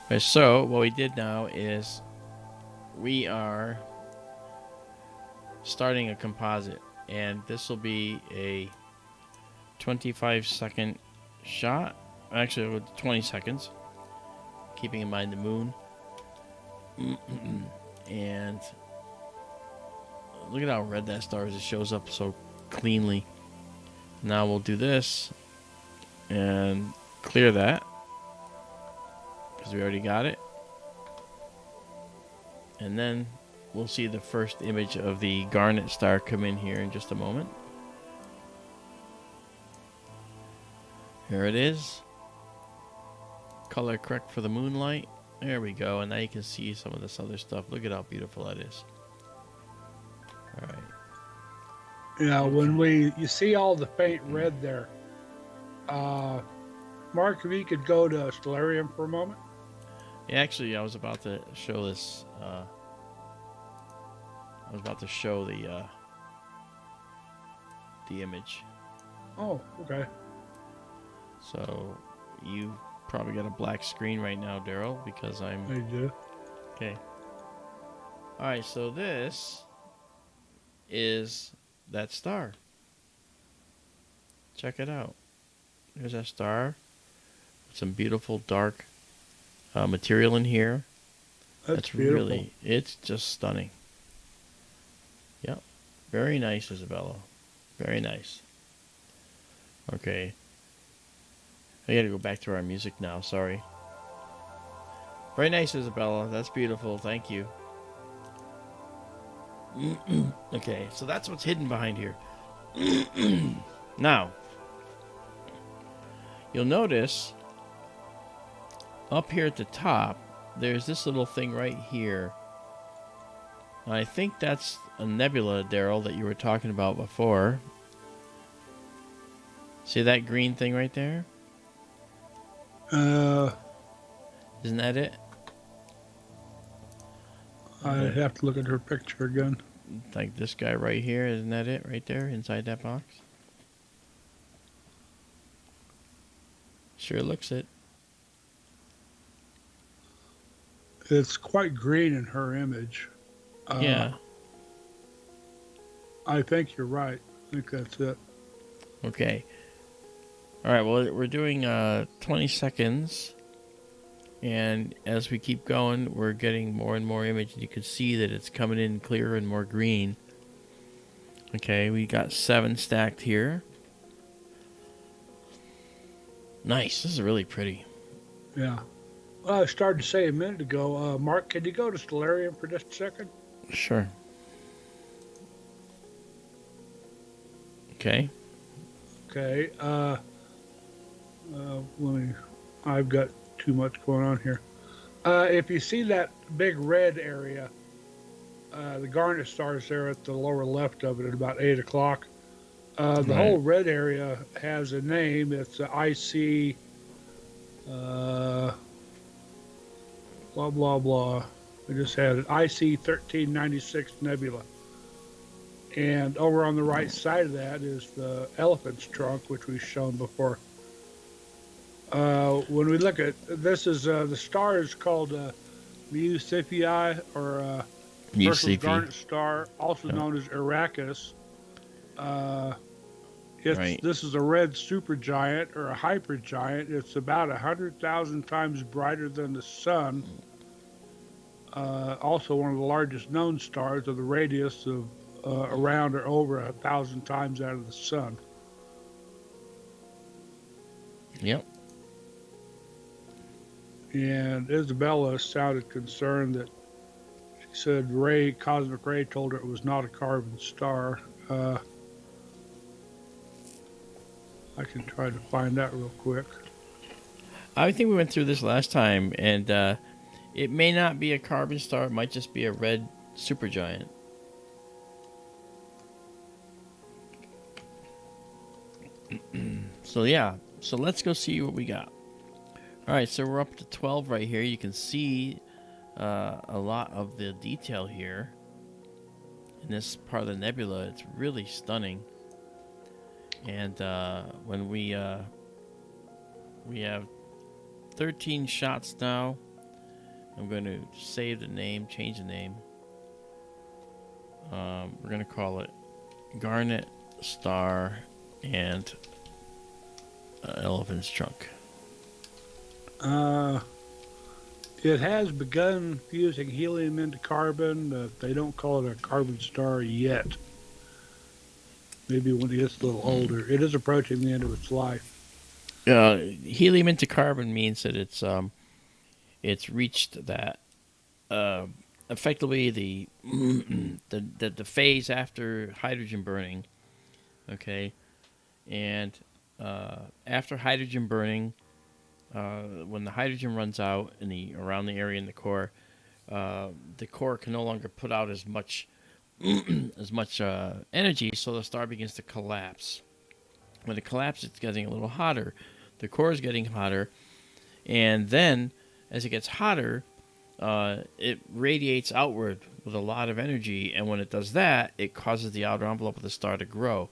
Okay, so what we did now is we are starting a composite, and this will be a 25-second shot. Actually, 20 seconds, keeping in mind the moon. And look at how red that star is. It shows up so cleanly. Now we'll do this and clear that because we already got it. And then we'll see the first image of the Garnet Star come in here in just a moment. Here it is. Color correct for the moonlight. There we go. And now you can see some of this other stuff. Look at how beautiful that is. All right. Yeah, Okay. when you see all the faint red there, Mark, if you could go to Stellarium for a moment. Yeah, actually, I was about to show this. I was about to show the image. Oh, okay. So you probably got a black screen right now, Daryl, because I I'm do. okay. All right, so this is that star. Check it out. There's that star. Some beautiful dark material in here. That's beautiful. Really, it's just stunning. Yep. Very nice, Izabela. Very nice. Okay. I gotta go back to our music now, sorry. Very nice, Izabela. That's beautiful. Thank you. Okay, so that's what's hidden behind here. Now, you'll notice up here at the top, there's this little thing right here. And I think that's a nebula, Daryl, that you were talking about before. See that green thing right there? Isn't that it? I'd have to look at her picture again. Like this guy right here, isn't that it right there inside that box? Sure looks it. It's quite green in her image. Yeah. I think you're right. I think that's it. Okay. All right, well, we're doing 20 seconds. And as we keep going, we're getting more and more image. You can see that it's coming in clearer and more green. Okay, we got 7 stacked here. Nice. This is really pretty. Yeah. Well, I started to say a minute ago, Mark, can you go to Stellarium for just a second? Sure. Okay. Okay. I've got too much going on here. If you see that big red area, the Garnet Star is there at the lower left of it at about 8 o'clock. The whole red area has a name. It's IC, blah, blah, blah. We just had it, IC 1396 Nebula. And over on the right side of that is the elephant's trunk, which we've shown before. When we look at this, is the star is called Mu Cephei, or Herschel's Garnet Star, also known as Arrakis. This is a red supergiant or a hypergiant. It's about 100,000 times brighter than the sun. Also one of the largest known stars of the radius of around or over 1,000 times out of the sun. Yep. And Izabela sounded concerned that she said cosmic ray told her it was not a carbon star. I can try to find that real quick. I think we went through this last time, and it may not be a carbon star. It might just be a red supergiant. So yeah, so let's go see what we got. All right, so we're up to 12 right here. You can see a lot of the detail here in this part of the nebula. It's really stunning. And when we have 13 shots now. I'm going to save the name, change the name. We're going to call it Garnet Star and Elephant's Trunk. It has begun fusing helium into carbon. They don't call it a carbon star yet. Maybe when it gets a little older. It is approaching the end of its life. Helium into carbon means that it's reached that effectively the phase after hydrogen burning. Okay, and after hydrogen burning, when the hydrogen runs out in around the area in the core can no longer put out as much energy, so the star begins to collapse. When it collapses, it's getting a little hotter. The core is getting hotter, and then as it gets hotter, it radiates outward with a lot of energy, and when it does that, it causes the outer envelope of the star to grow.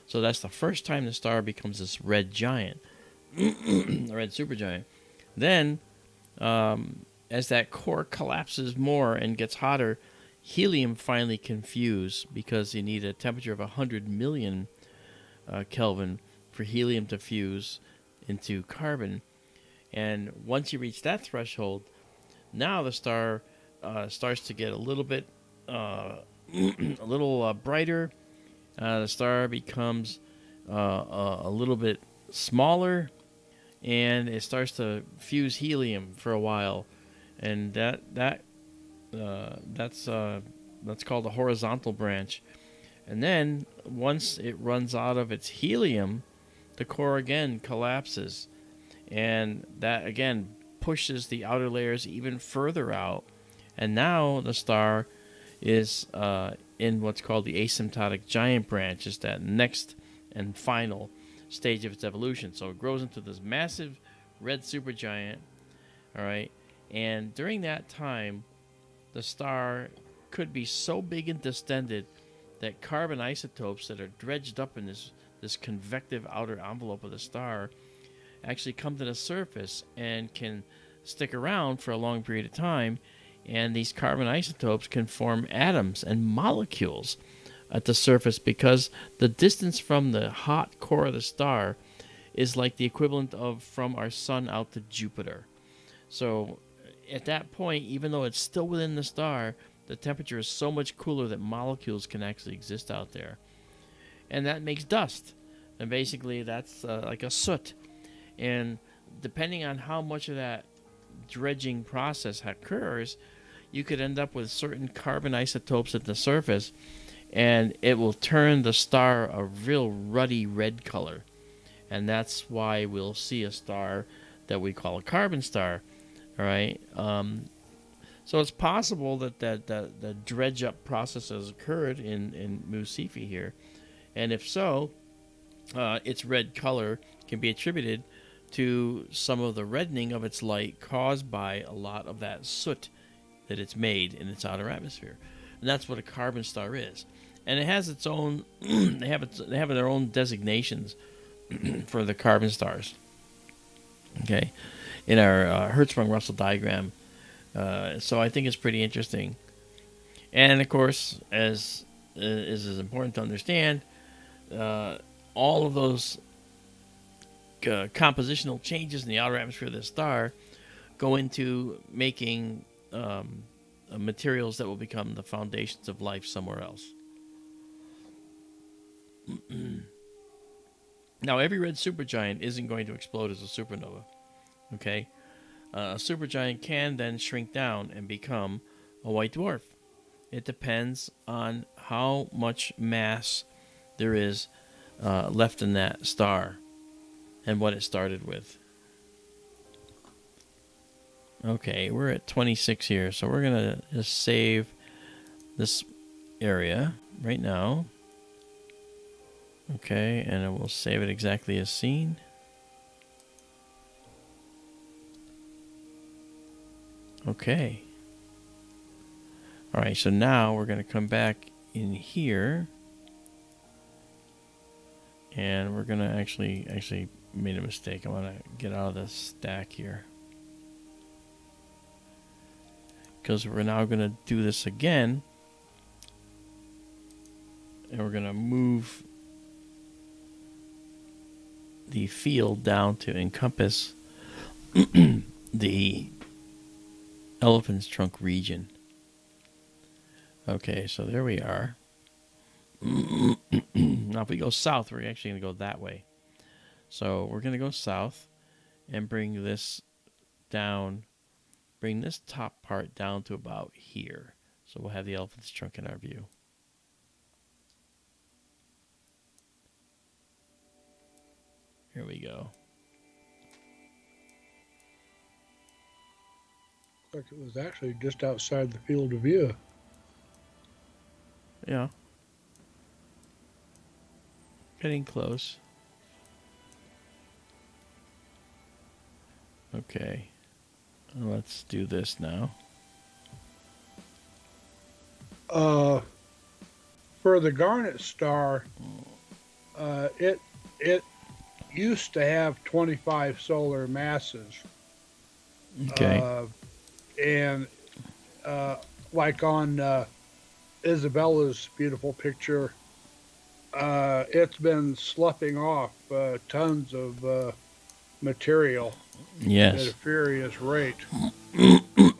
So that's the first time the star becomes this red giant, a red supergiant. Then, as that core collapses more and gets hotter, helium finally can fuse, because you need a temperature of 100 million Kelvin for helium to fuse into carbon. And once you reach that threshold, now the star starts to get a little bit, brighter. The star becomes a little bit smaller, and it starts to fuse helium for a while, and that's called a horizontal branch. And then once it runs out of its helium, the core again collapses, and that again pushes the outer layers even further out. And now the star is in what's called the asymptotic giant branch. It's that next and final stage of its evolution. So it grows into this massive red supergiant. All right, and during that time, the star could be so big and distended that carbon isotopes that are dredged up in this convective outer envelope of the star actually come to the surface and can stick around for a long period of time, and these carbon isotopes can form atoms and molecules at the surface, because the distance from the hot core of the star is like the equivalent of from our sun out to Jupiter. So at that point, even though it's still within the star, the temperature is so much cooler that molecules can actually exist out there. And that makes dust. And basically that's like a soot. And depending on how much of that dredging process occurs, you could end up with certain carbon isotopes at the surface, and it will turn the star a real ruddy red color. And that's why we'll see a star that we call a carbon star. All right. So it's possible that the dredge up process has occurred in Mu Cephei here, and if so, its red color can be attributed to some of the reddening of its light caused by a lot of that soot that it's made in its outer atmosphere. And that's what a carbon star is. And it has its own they have their own designations for the carbon stars. Okay, in our Hertzsprung-Russell diagram. So I think it's pretty interesting. And of course, as is important to understand, all of those compositional changes in the outer atmosphere of the star go into making materials that will become the foundations of life somewhere else. Now, every red supergiant isn't going to explode as a supernova. Okay? A supergiant can then shrink down and become a white dwarf. It depends on how much mass there is left in that star and what it started with. Okay, we're at 26 here, so we're going to just save this area right now. Okay, and then we'll save it exactly as seen. Okay. All right, so now we're going to come back in here, and we're going to actually made a mistake. I want to get out of the stack here, because we're now going to do this again, and we're going to move the field down to encompass the elephant's trunk region. Okay, so there we are. Now if we go south, we're actually going to go that way. So we're going to go south and bring this down, bring this top part down to about here. So we'll have the elephant's trunk in our view. Here we go. Like it was actually just outside the field of view. Yeah. Getting close. Okay. Let's do this now. For the Garnet Star, it used to have 25 solar masses. Okay. And like on Izabela's beautiful picture, it's been sloughing off tons of material Yes. at a furious rate.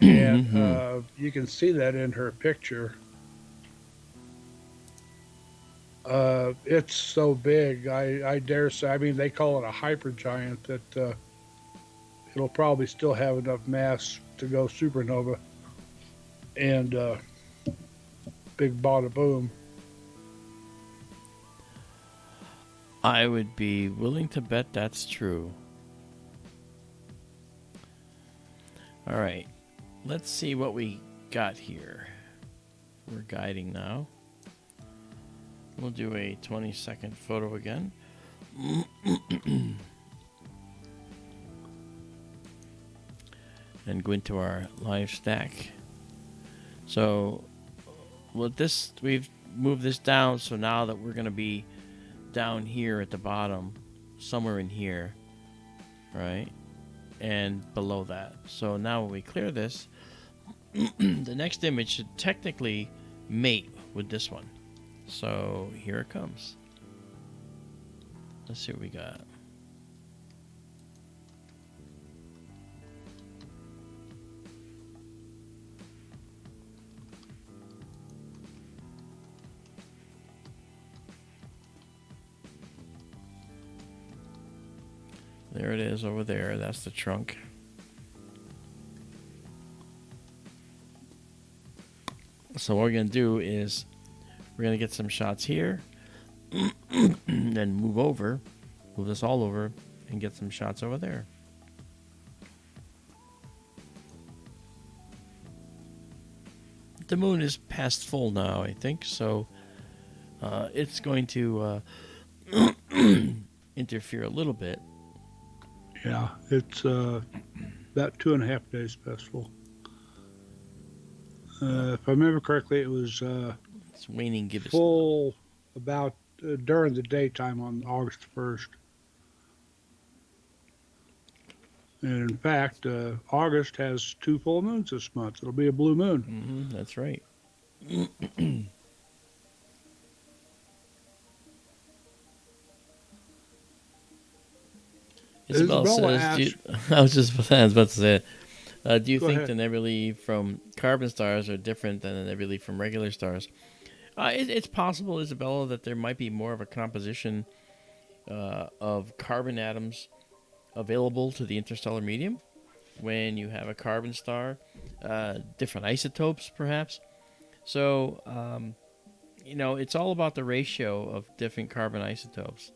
And you can see that in her picture. It's so big, I dare say, I mean, they call it a hypergiant, that it'll probably still have enough mass to go supernova. And big bada boom. I would be willing to bet that's true. All right. Let's see what we got here. We're guiding now. We'll do a 20-second photo again. And go into our live stack. So with this, we've moved this down, so now that we're going to be down here at the bottom, somewhere in here, right? And below that. So now when we clear this, the next image should technically mate with this one. So here it comes. Let's see what we got. There it is over there. That's the trunk. So what we're going to do is we're going to get some shots here, then move this all over, and get some shots over there. The moon is past full now, I think, so it's going to interfere a little bit. Yeah, it's about 2.5 days past full. If I remember correctly, it was It's waning gibbous. full about during the daytime on August 1st. And in fact, August has 2 full moons this month. It'll be a blue moon. That's right. Isabel says, I was about to say it. Do you Go think ahead. the nebulae from carbon stars are different than the nebulae from regular stars? It's possible, Izabela, that there might be more of a composition of carbon atoms available to the interstellar medium when you have a carbon star, different isotopes, perhaps. So, it's all about the ratio of different carbon isotopes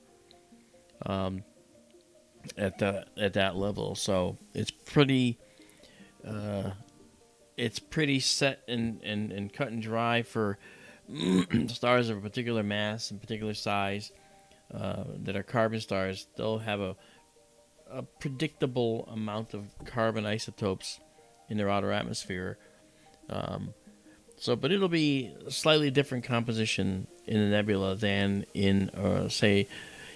at that level. So it's pretty set and cut and dry for stars of a particular mass and particular size that are carbon stars. They'll have a predictable amount of carbon isotopes in their outer atmosphere. But it'll be a slightly different composition in a nebula than in, say,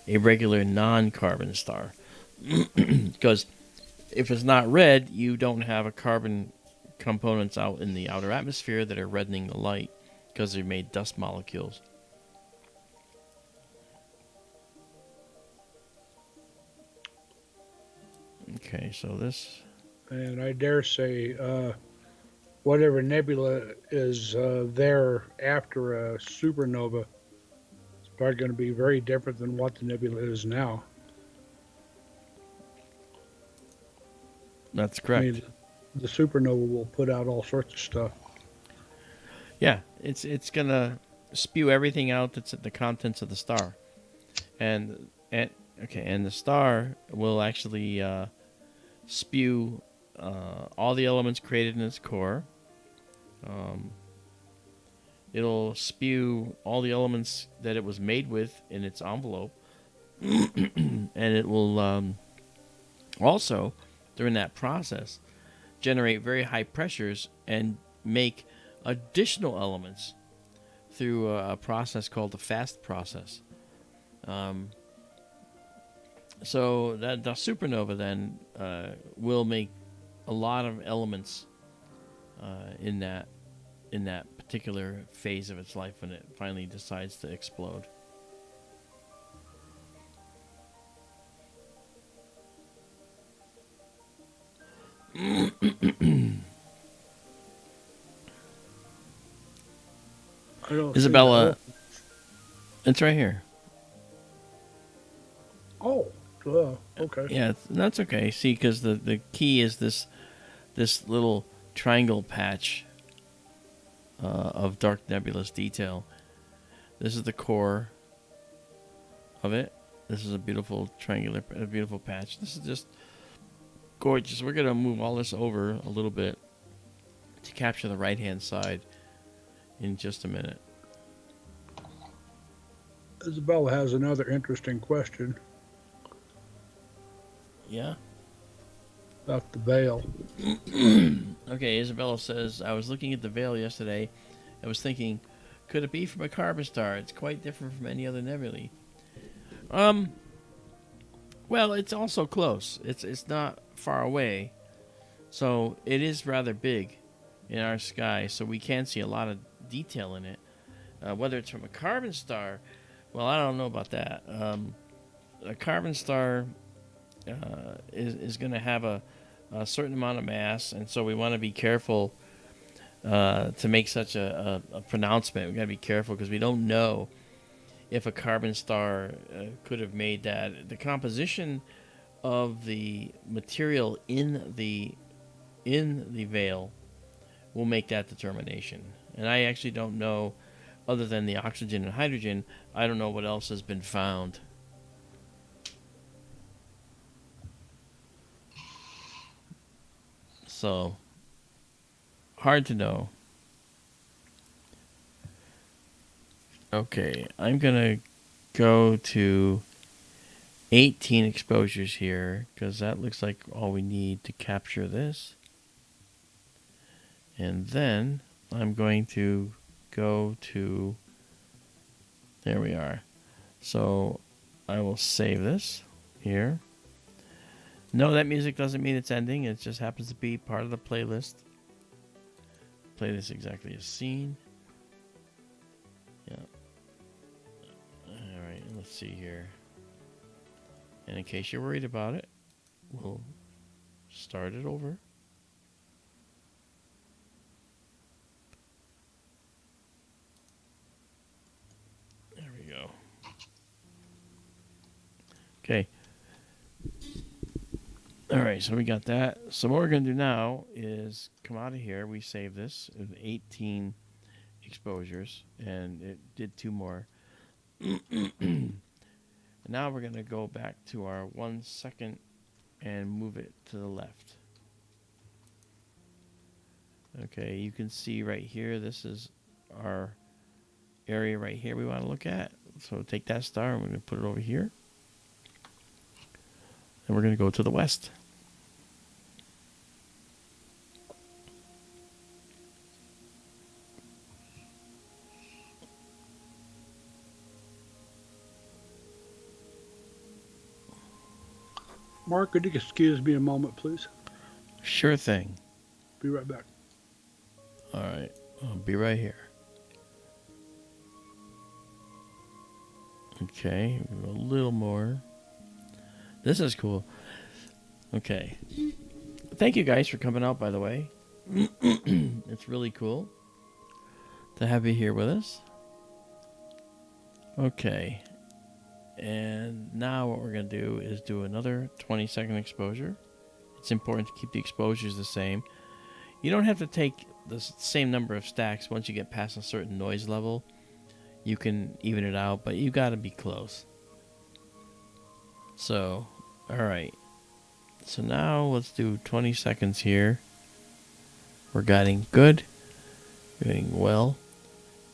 a regular non-carbon star. Because if it's not red, you don't have a carbon components out in the outer atmosphere that are reddening the light because they're made dust molecules. Okay, so this... And I dare say whatever nebula is there after a supernova is probably going to be very different than what the nebula is now. That's correct. I mean, the supernova will put out all sorts of stuff. Yeah, it's gonna spew everything out that's at the contents of the star, and Okay, and the star will actually spew all the elements created in its core. It'll spew all the elements that it was made with in its envelope. And it will also, during that process, generate very high pressures and make additional elements through a process called the fast process. So that the supernova then will make a lot of elements in that particular phase of its life when it finally decides to explode. I don't Izabela, see it's right here. Oh, okay. Yeah, that's okay. See, because the key is this little triangle patch of dark nebulous detail. This is the core of it. This is a beautiful beautiful patch. This is just gorgeous. We're gonna move all this over a little bit to capture the right-hand side in just a minute. Izabela has another interesting question Yeah. about the veil. Okay, Izabela says, I was looking at the veil yesterday. I was thinking, could it be from a carbon star? It's quite different from any other nebulae. Well, it's also close. It's not far away. So it is rather big in our sky, so we can see a lot of detail in it. Whether it's from a carbon star, well, I don't know about that. A carbon star is going to have a certain amount of mass, and so we want to be careful to make such a pronouncement. We've got to be careful because we don't know if a carbon star could have made that. The composition of the material in the veil will make that determination. And I actually don't know, other than the oxygen and hydrogen, I don't know what else has been found. So, hard to know. Okay, I'm going to go to 18 exposures here, because that looks like all we need to capture this. And then I'm going to go to, there we are. So I will save this here. No, that music doesn't mean it's ending. It just happens to be part of the playlist. Play this exactly as seen. Yeah. All right, let's see here. And in case you're worried about it, we'll start it over. There we go. Okay. All right, so we got that. So what we're going to do now is come out of here. We save this with 18 exposures, and it did 2 more. And now we're going to go back to our 1 second and move it to the left. Okay, you can see right here, this is our area right here we want to look at. So take that star and we're going to put it over here. And we're going to go to the west. Mark, could you excuse me a moment, please? Sure thing. Be right back. All right, I'll be right here. Okay, a little more. This is cool. Okay. Thank you guys for coming out, by the way. It's really cool to have you here with us. Okay. And now what we're going to do is do another 20-second exposure. It's important to keep the exposures the same. You don't have to take the same number of stacks. Once you get past a certain noise level, you can even it out, but you got to be close. So, all right. So now let's do 20 seconds here. We're getting good. We're getting well.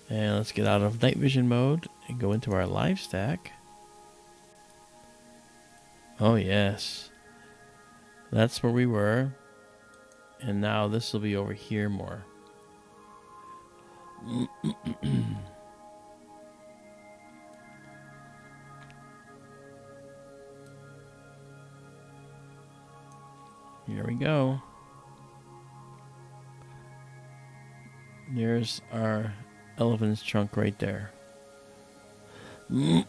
And let's get out of night vision mode and go into our live stack. Oh, yes. That's where we were. And now this will be over here more. Here we go. There's our elephant's trunk right there. And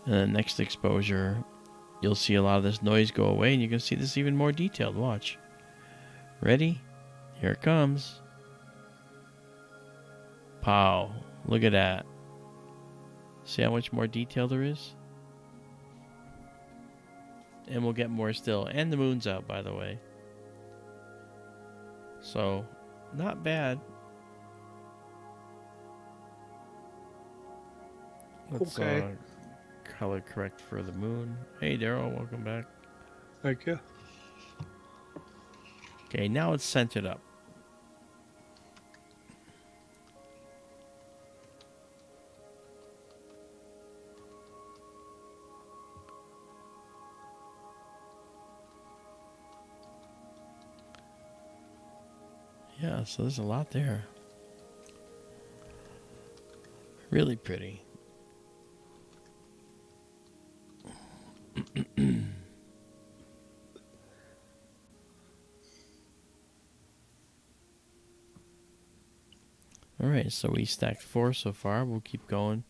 the next exposure, you'll see a lot of this noise go away, and you can see this even more detailed. Watch. Ready? Here it comes. Pow. Look at that. See how much more detail there is? And we'll get more still. And the moon's out, by the way. So, not bad. Let's color correct for the moon. Hey, Daryl, welcome back. Thank you. Okay, now it's centered up. Yeah, so there's a lot there. Really pretty. All right, so we stacked 4 so far. We'll keep going.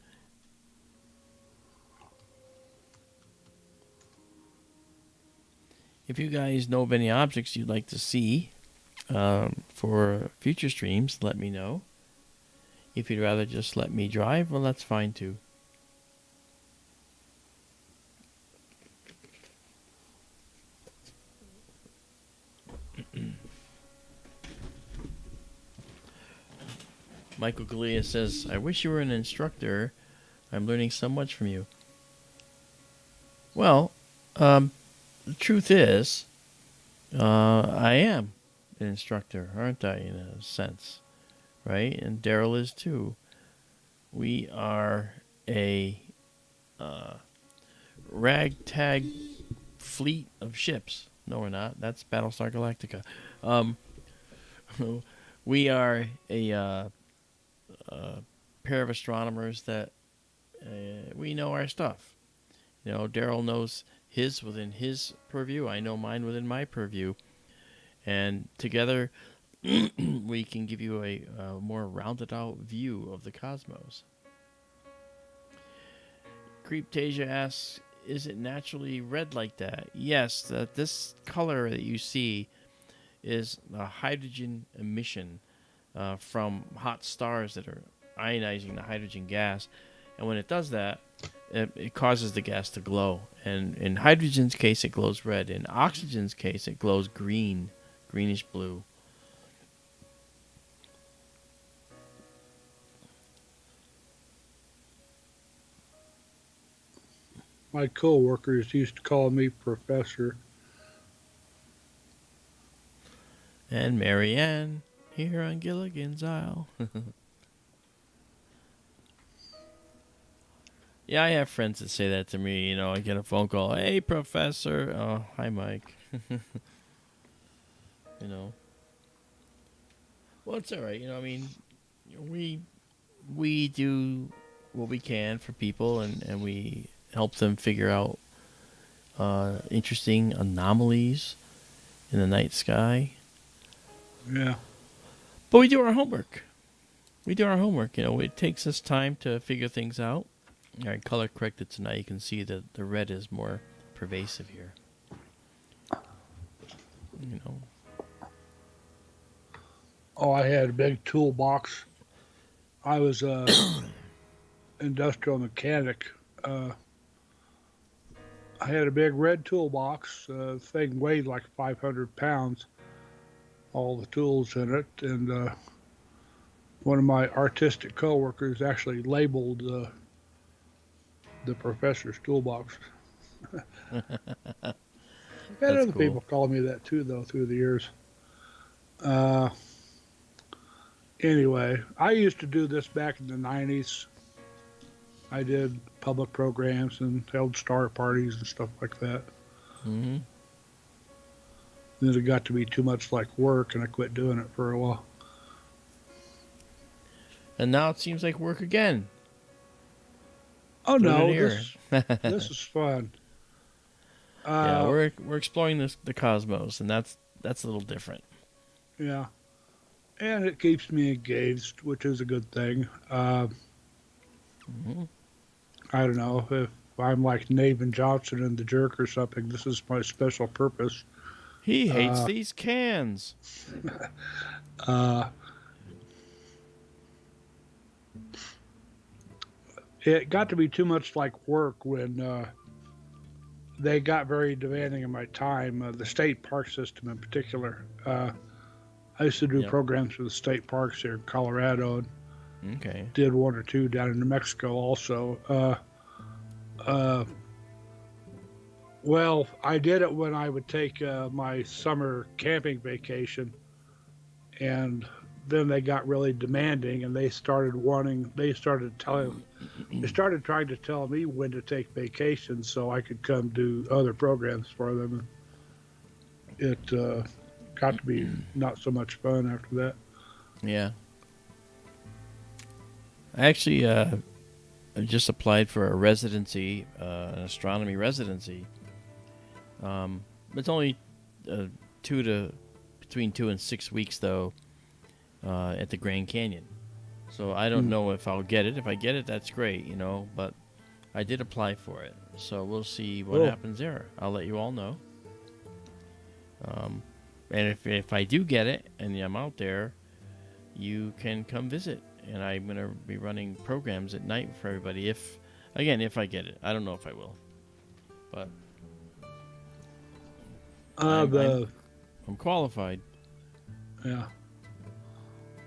If you guys know of any objects you'd like to see for future streams, let me know. If you'd rather just let me drive, well, that's fine too. Michael Galea says, I wish you were an instructor. I'm learning so much from you. Well, the truth is, I am an instructor, aren't I, in a sense? Right? And Daryl is too. We are a ragtag fleet of ships. No, we're not. That's Battlestar Galactica. We are a pair of astronomers that we know our stuff. You know, Daryl knows his within his purview. I know mine within my purview. And together, we can give you a more rounded out view of the cosmos. Creeptasia asks, is it naturally red like that? Yes, this color that you see is a hydrogen emission from hot stars that are ionizing the hydrogen gas. And when it does that, it causes the gas to glow. And in hydrogen's case, it glows red. In oxygen's case, it glows green, greenish blue. My co-workers used to call me Professor. And Marianne, here on Gilligan's Isle. Yeah, I have friends that say that to me. You know, I get a phone call. Hey, Professor. Oh, hi, Mike. You know. Well, it's all right. You know, I mean, we do what we can for people, and we help them figure out interesting anomalies in the night sky. Yeah. But we do our homework. You know, it takes us time to figure things out. All right, color corrected tonight. You can see that the red is more pervasive here. You know. Oh, I had a big toolbox. I was a industrial mechanic. I had a big red toolbox. The thing weighed like 500 pounds. All the tools in it, and one of my artistic coworkers actually labeled the professor's toolbox. I've had That's other cool. people call me that too, though, through the years. Uh, anyway, I used to do this back in the 90s. I did public programs and held star parties and stuff like that. Hmm. Then it got to be too much like work, and I quit doing it for a while. And now it seems like work again. Oh Put it no, here. this is fun. Yeah, Uh, we're exploring the cosmos, and that's a little different. yeah, and it keeps me engaged, which is a good thing. Hmm. I don't know if I'm like Nathan Johnson in The Jerk or something. This is my special purpose. He hates Uh, these cans. uh, it got to be too much like work when they got very demanding of my time. The state park system, in particular. I used to do Yep. programs for the state parks here in Colorado, and Okay. did one or two down in New Mexico also. Uh, well, I did it when I would take my summer camping vacation, and then they got really demanding, and they started trying to tell me when to take vacations so I could come do other programs for them. It got to be not so much fun after that. Yeah. I actually just applied for a residency, an astronomy residency. It's only uh, between 2 and 6 weeks though, at the Grand Canyon. So I don't Hmm. know if I'll get it. If I get it, that's great, But I did apply for it, so we'll see what Cool. happens there. I'll let you all know. Um, and if I do get it and I'm out there, you can come visit. And I'm gonna be running programs at night for everybody. If I get it, I don't know if I will, but Uh, I'm I'm the I'm qualified. yeah,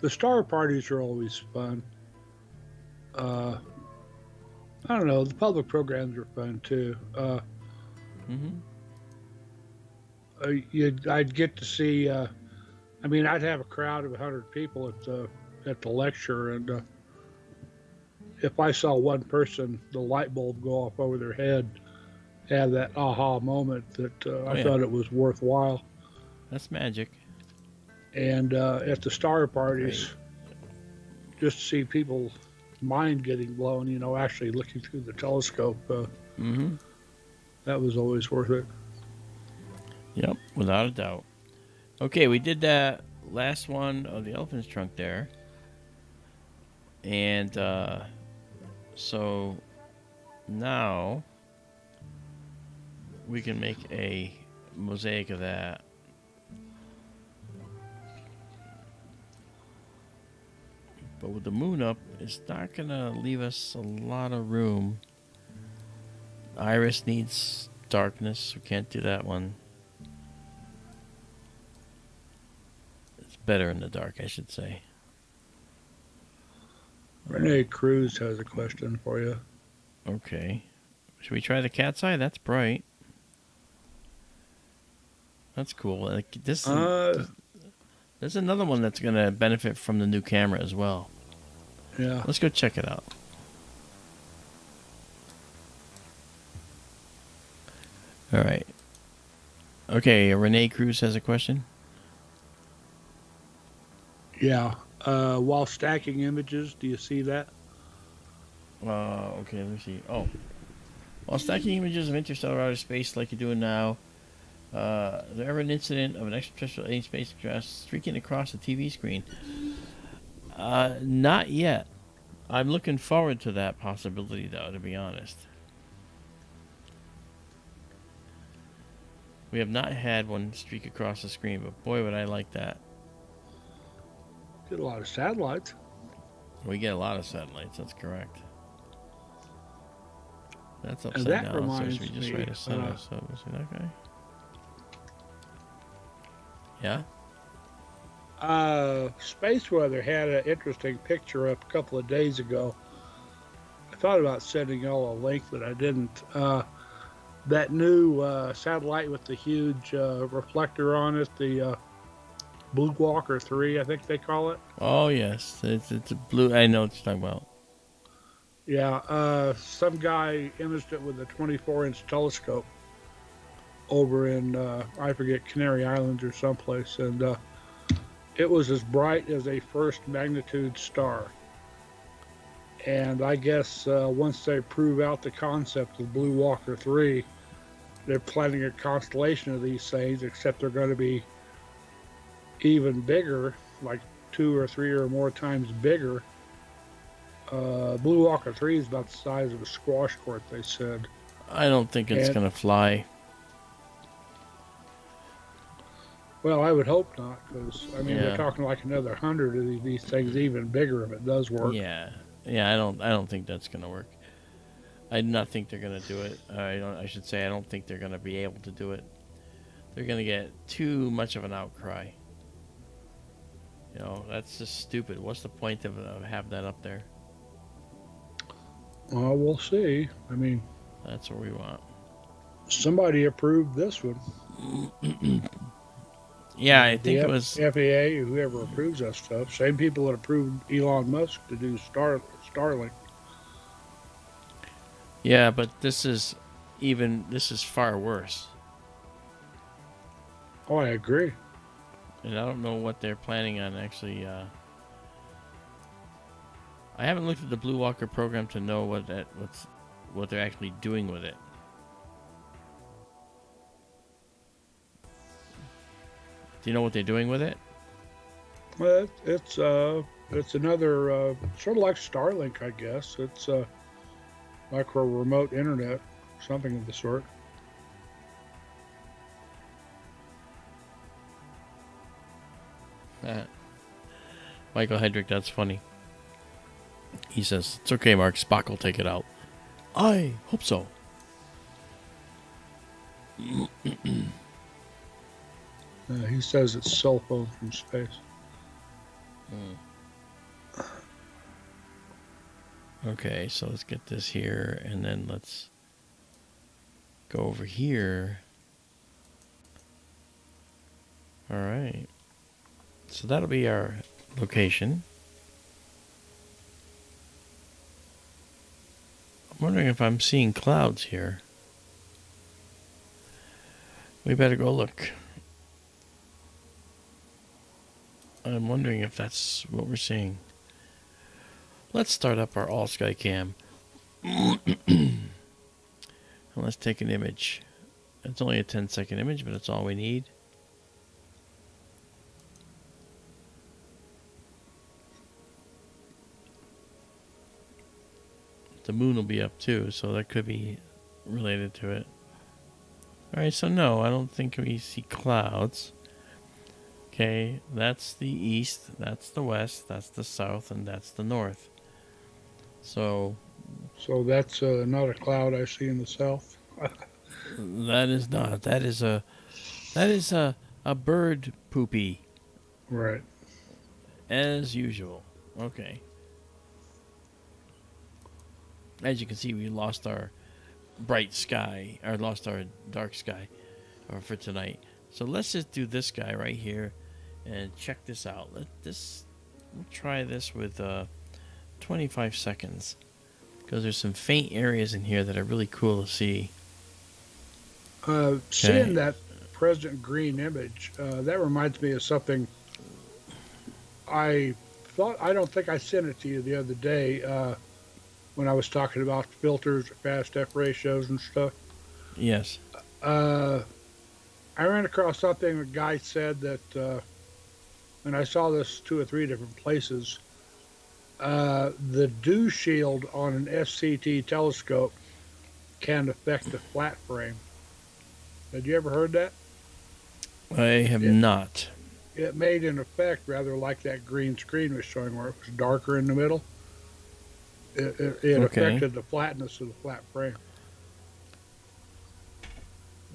the star parties are always fun. Uh, I don't know. The public programs are fun too. Hmm. I'd get to see. I mean, I'd have a crowd of 100 people at the lecture, and if I saw one person, the light bulb go off over their head, have that aha moment that Oh I yeah, thought it was worthwhile. that's magic. And at the star Great. parties, just to see people's mind getting blown, actually looking through the telescope, Hmm. that was always worth it. Yep, without a doubt. Okay, we did that last one of the elephant's trunk there, and so now we can make a mosaic of that. But with the moon up, it's not gonna leave us a lot of room. Iris needs darkness. We can't do that one. It's better in the dark, I should say. Renee Cruz has a question for you. Okay. Should we try the cat's eye? That's bright. That's cool. Like Uh, there's another one that's gonna benefit from the new camera as well. yeah. Let's go check it out. All right. Okay, Renee Cruz has a question. Yeah. While stacking images, do you see that? Okay, let me see. Oh, while stacking images of interstellar outer space like you're doing now, is there ever an incident of an extraterrestrial alien spacecraft streaking across the TV screen? Not yet. I'm looking forward to that possibility, though, to be honest. We have not had one streak across the screen, but boy, would I like that. Get a lot of satellites. We get a lot of satellites, that's correct. That's And upside that down, so should reminds we just me, write a center? So, see that guy? Yeah? Space Weather had an interesting picture up a couple of days ago. I thought about sending y'all a link, but I didn't. That new satellite with the huge reflector on it, the Blue Walker 3, I think they call it. Oh yes, it's a blue. I know what you're talking about. Yeah, some guy imaged it with a 24-inch telescope over in, I forget, Canary Islands or someplace, and it was as bright as a first magnitude star. And I guess once they prove out the concept of Blue Walker 3, they're planning a constellation of these things, except they're going to be even bigger, like 2 or 3 or more times bigger. Blue Walker 3 is about the size of a squash court, they said. I don't think it's And- gonna fly. Well, I would hope not, because, I mean, Yeah. we're talking like another 100 of these things, even bigger if it does work. Yeah, I don't think that's gonna work. I do not think they're gonna do it. I should say I don't think they're gonna be able to do it. They're gonna get too much of an outcry. You know, that's just stupid. What's the point of having that up there? Well, we'll see. I mean, That's what we want. somebody approved this one. Yeah, I think The it was. FAA, whoever approves that stuff. Same people that approved Elon Musk to do Starlink. Yeah, but this is far worse. Oh, I agree. And I don't know what they're planning on actually. I haven't looked at the Blue Walker program to know what they're actually doing with it. Do you know what they're doing with it? Well, it's another sort of like Starlink, I guess. It's like for remote internet, something of the sort. Michael Hedrick, that's funny. He says, "It's okay, Mark. Spock will take it out." I hope so. He says it's cell phone from space. Okay, so let's get this here, and then let's go over here. All right. So that'll be our location. I'm wondering if I'm seeing clouds here. We better go look. I'm wondering if that's what we're seeing. Let's start up our AllSky Cam. And let's take an image. It's only a 10-second image, but it's all we need. The moon will be up too, so that could be related to it. Alright, so no, I don't think we see clouds. Okay, that's the east, that's the west, that's the south, and that's the north. So that's not a cloud I see in the south. that is not. That is a bird poopy, Right. as usual. Okay. As you can see, we lost our bright sky, or lost our dark sky for tonight. So let's just do this guy right here and check this out. We'll try this with 25 seconds, because there's some faint areas in here that are really cool to see. Seeing that President Green image, that reminds me of something I don't think I sent it to you the other day when I was talking about filters, fast F ratios and stuff. Yes. I ran across something a guy said that, and I saw this 2 or 3 different places, the dew shield on an SCT telescope can affect the flat frame. Had you ever heard that? I have not. It made an effect rather like that green screen was showing, where it was darker in the middle. It Okay. affected the flatness of the flat frame.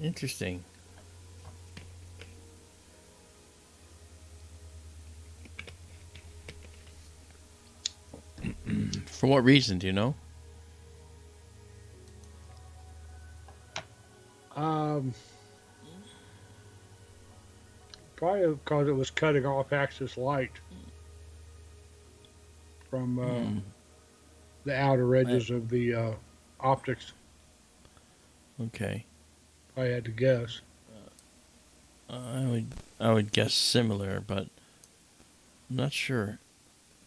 Interesting. For what reason, do you know? Um, Probably because it was cutting off axis light from Hmm. the outer I, edges of the optics. okay. If I had to guess. I would guess similar, but I'm not sure.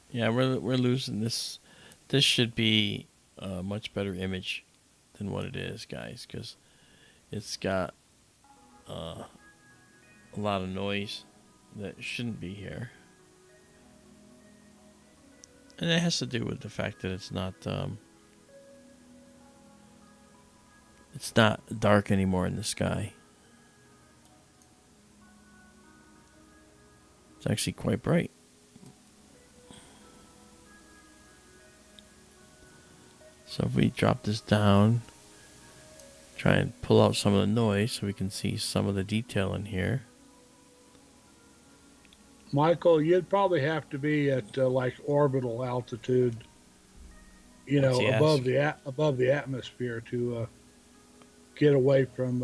Yeah, we're losing this. This should be a much better image than what it is, guys, because it's got a lot of noise that shouldn't be here, and it has to do with the fact that it's not dark anymore in the sky. It's actually quite bright. So if we drop this down, try and pull out some of the noise so we can see some of the detail in here. Michael, you'd probably have to be at like orbital altitude, What's he above asking? the atmosphere to get away from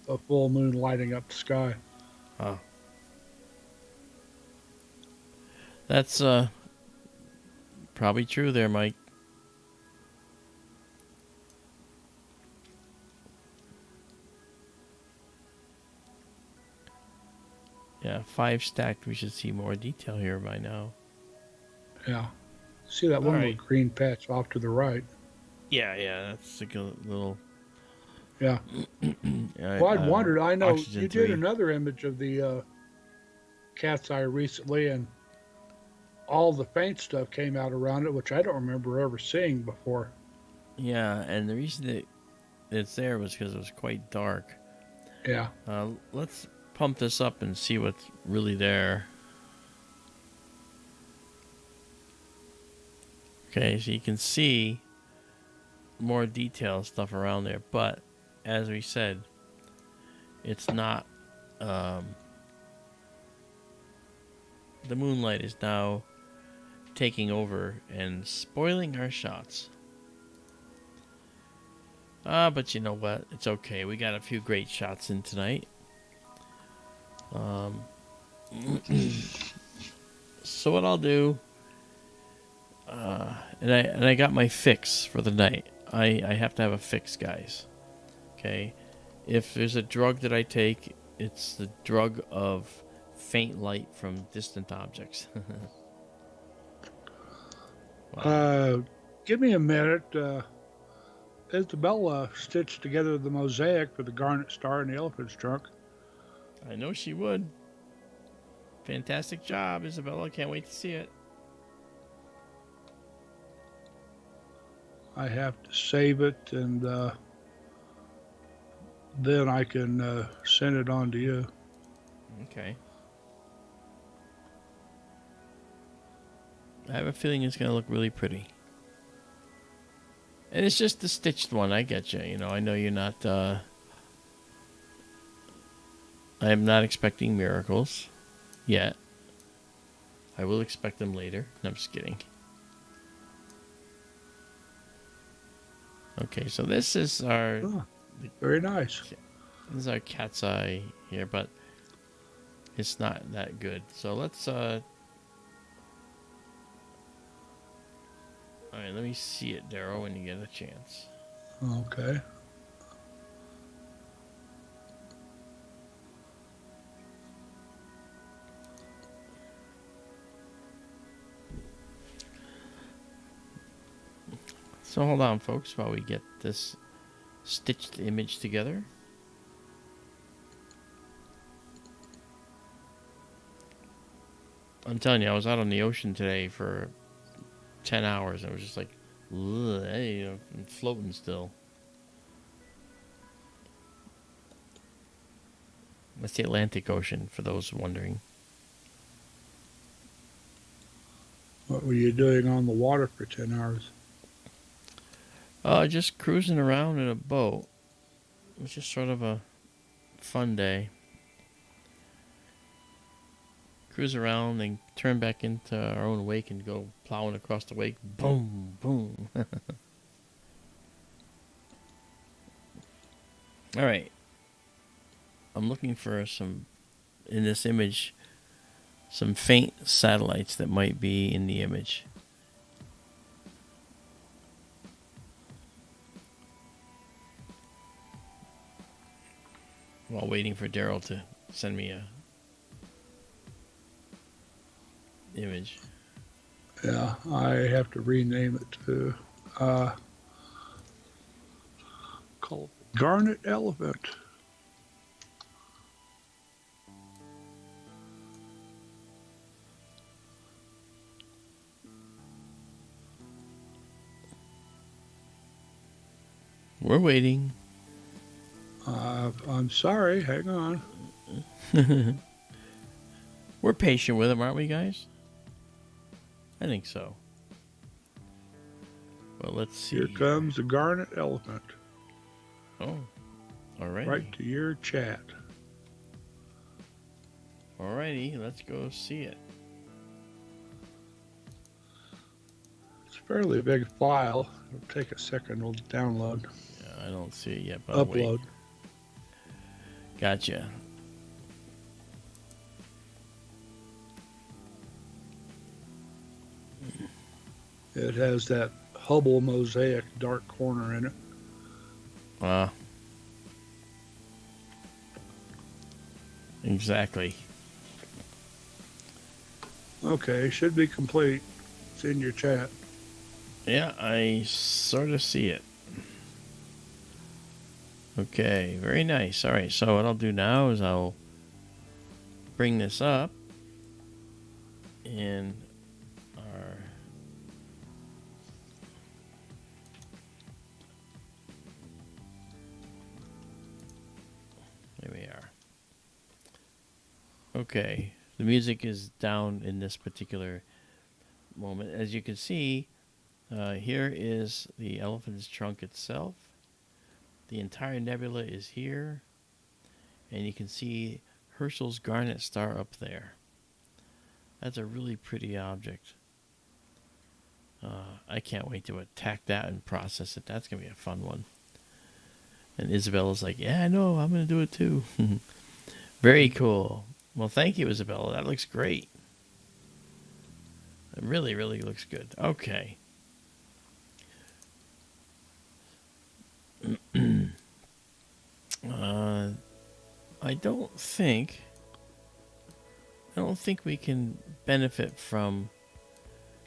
a full moon lighting up the sky. Oh, that's probably true there, Mike. Yeah, 5 stacked. We should see more detail here by now. Yeah. See that All one right. little green patch off to the right? Yeah, that's a good little Yeah. Well, I'd wondered. I know oxygen you did 3. another image of the cat's eye recently, and all the faint stuff came out around it, which I don't remember ever seeing before. Yeah, and the reason that it's there was because it was quite dark. Yeah. Let's pump this up and see what's really there. Okay, so you can see more detail stuff around there, but as we said, it's not. Um, the moonlight is now taking over and spoiling our shots. But you know what? It's okay. We got a few great shots in tonight. Um, so what I'll do, and I got my fix for the night. I have to have a fix, guys. Okay, if there's a drug that I take, it's the drug of faint light from distant objects. Wow. Give me a minute. Izabela stitched together the mosaic for the Garnet Star and the elephant's trunk. I know she would. Fantastic job, Izabela. Can't wait to see it. I have to save it, and then I can send it on to you. Okay. I have a feeling it's going to look really pretty. And it's just the stitched one. I get you. I know you're not. I am not expecting miracles yet. I will expect them later. No, I'm just kidding. Okay, so this is our. Oh, very nice. This is our cat's eye here, but it's not that good. So let's. All right, let me see it, Darrow, when you get a chance. Okay. So hold on, folks, while we get this stitched image together. I'm telling you, I was out on the ocean today for 10 hours. And I was just like, hey, I'm floating still. That's the Atlantic Ocean, for those wondering. What were you doing on the water for 10 hours? Just cruising around in a boat. It was just sort of a fun day. Cruise around and turn back into our own wake and go plowing across the wake. Boom, boom. All right. I'm looking for some, in this image, some faint satellites that might be in the image. While waiting for Daryl to send me a image. Yeah, I have to rename it to called Garnet Elephant. We're waiting. I'm sorry, hang on. We're patient with them, aren't we, guys? I think so. Well, let's see. Here comes the Garnet Elephant. Oh, alrighty. Right to your chat. Alrighty, let's go see it. It's a fairly big file. It'll take a second to download. Yeah, I don't see it yet, but I'll Upload. wait. Gotcha. It has that Hubble mosaic dark corner in it. Exactly. Okay, should be complete. It's in your chat. Yeah, I sort of see it. Okay, very nice. All right, so what I'll do now is I'll bring this up in our there we are. Okay, the music is down in this particular moment. As you can see, here is the elephant's trunk itself. The entire nebula is here, and you can see Herschel's Garnet Star up there. That's a really pretty object. I can't wait to attack that and process it. That's going to be a fun one. And Izabela's like, yeah, I know, I'm going to do it too. Very cool. Well, thank you, Izabela. That looks great. It really, really looks good. Okay. I don't think we can benefit from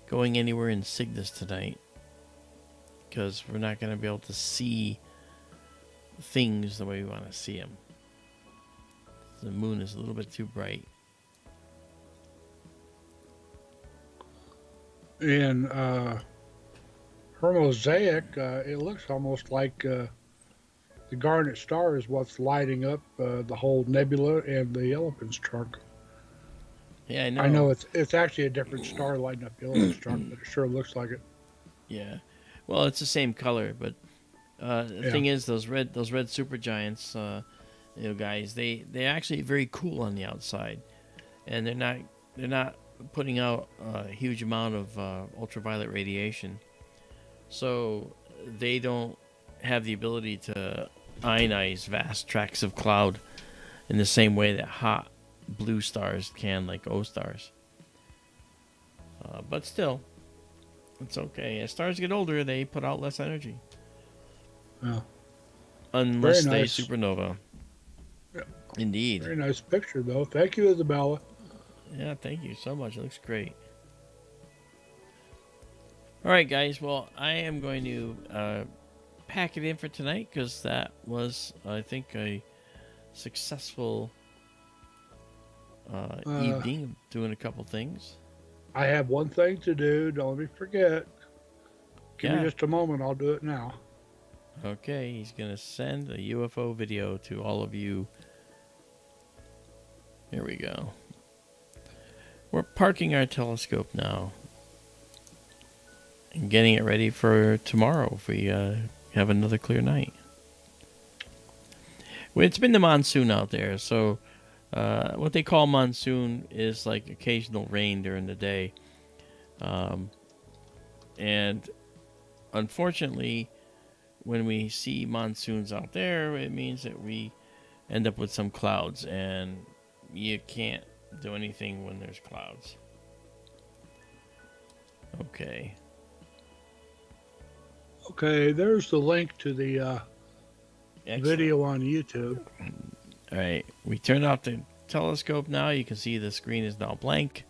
going anywhere in Cygnus tonight, because we're not going to be able to see things the way we want to see them. The moon is a little bit too bright. And her mosaic, it looks almost like the Garnet Star is what's lighting up the whole nebula and the elephant's trunk. Yeah, I know. I know it's actually a different star lighting up the elephant's trunk, but it sure looks like it. Yeah, well, it's the same color, but the thing is, those red supergiants, guys, they're actually very cool on the outside, and they're not putting out a huge amount of ultraviolet radiation, so they don't have the ability to ionize vast tracts of cloud in the same way that hot blue stars can, like O stars. But still, it's okay. As stars get older, they put out less energy. Yeah. Unless Very they nice. supernova. Yeah. Indeed. Very nice picture, though. Thank you, Izabela. Yeah, thank you so much. It looks great. All right, guys. Well, I am going to pack it in for tonight, because that was, I think, a successful evening of doing a couple things. I have one thing to do. Don't let me forget. Give me just a moment. I'll do it now. Okay, he's going to send a UFO video to all of you. Here we go. We're parking our telescope now and getting it ready for tomorrow if we have another clear night. Well, it's been the monsoon out there, so what they call monsoon is like occasional rain during the day. And unfortunately, when we see monsoons out there, it means that we end up with some clouds, and you can't do anything when there's clouds. Okay. Okay, there's the link to the Excellent. video on YouTube. All right, we turned off the telescope now. You can see the screen is now blank.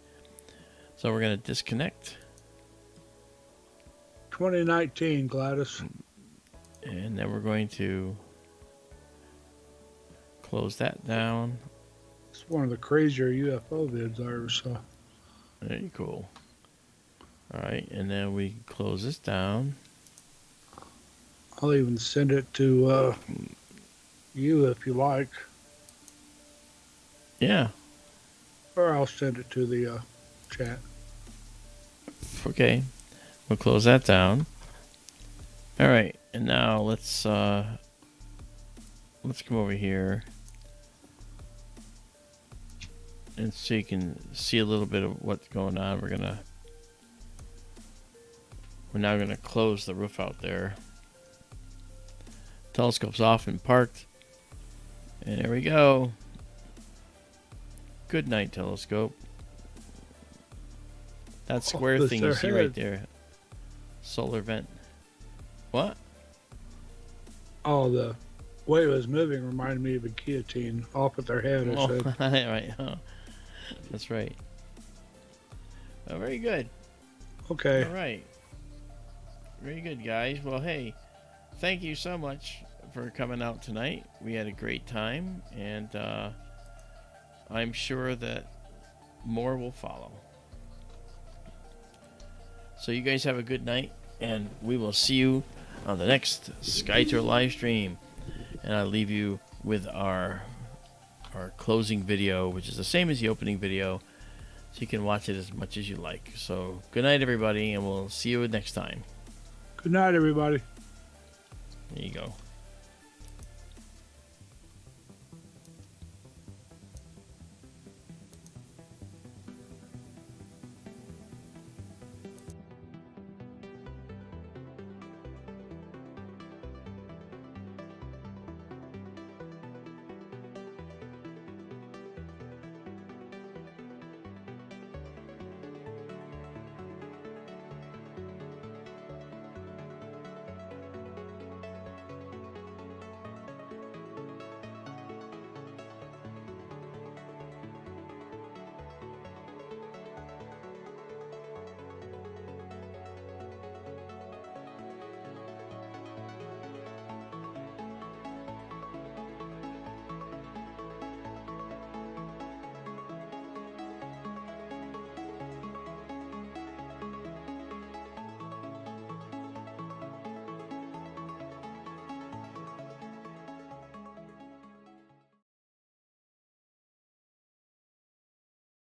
So we're going to disconnect. 2019, Gladys. And then we're going to close that down. It's one of the crazier UFO vids I ever saw. Very cool. All right, and then we close this down. I'll even send it to you if you like. Yeah. Or I'll send it to the chat. Okay. We'll close that down. All right, and now let's come over here, and so you can see a little bit of what's going on. We're now gonna close the roof out there. Telescope's off and parked, and there we go. Good night, telescope. That square thing you see right there, solar vent. What? Oh, the way it was moving reminded me of a guillotine off at their head. I said. Right. Oh, that's right. Oh, very good. Okay. All right. Very good, guys. Well, hey, thank you so much for coming out tonight. We had a great time, and I'm sure that more will follow. So you guys have a good night, and we will see you on the next Sky Tour live stream. And I'll leave you with our closing video, which is the same as the opening video, so you can watch it as much as you like. So good night, everybody, and we'll see you next time. Good night, everybody. There you go.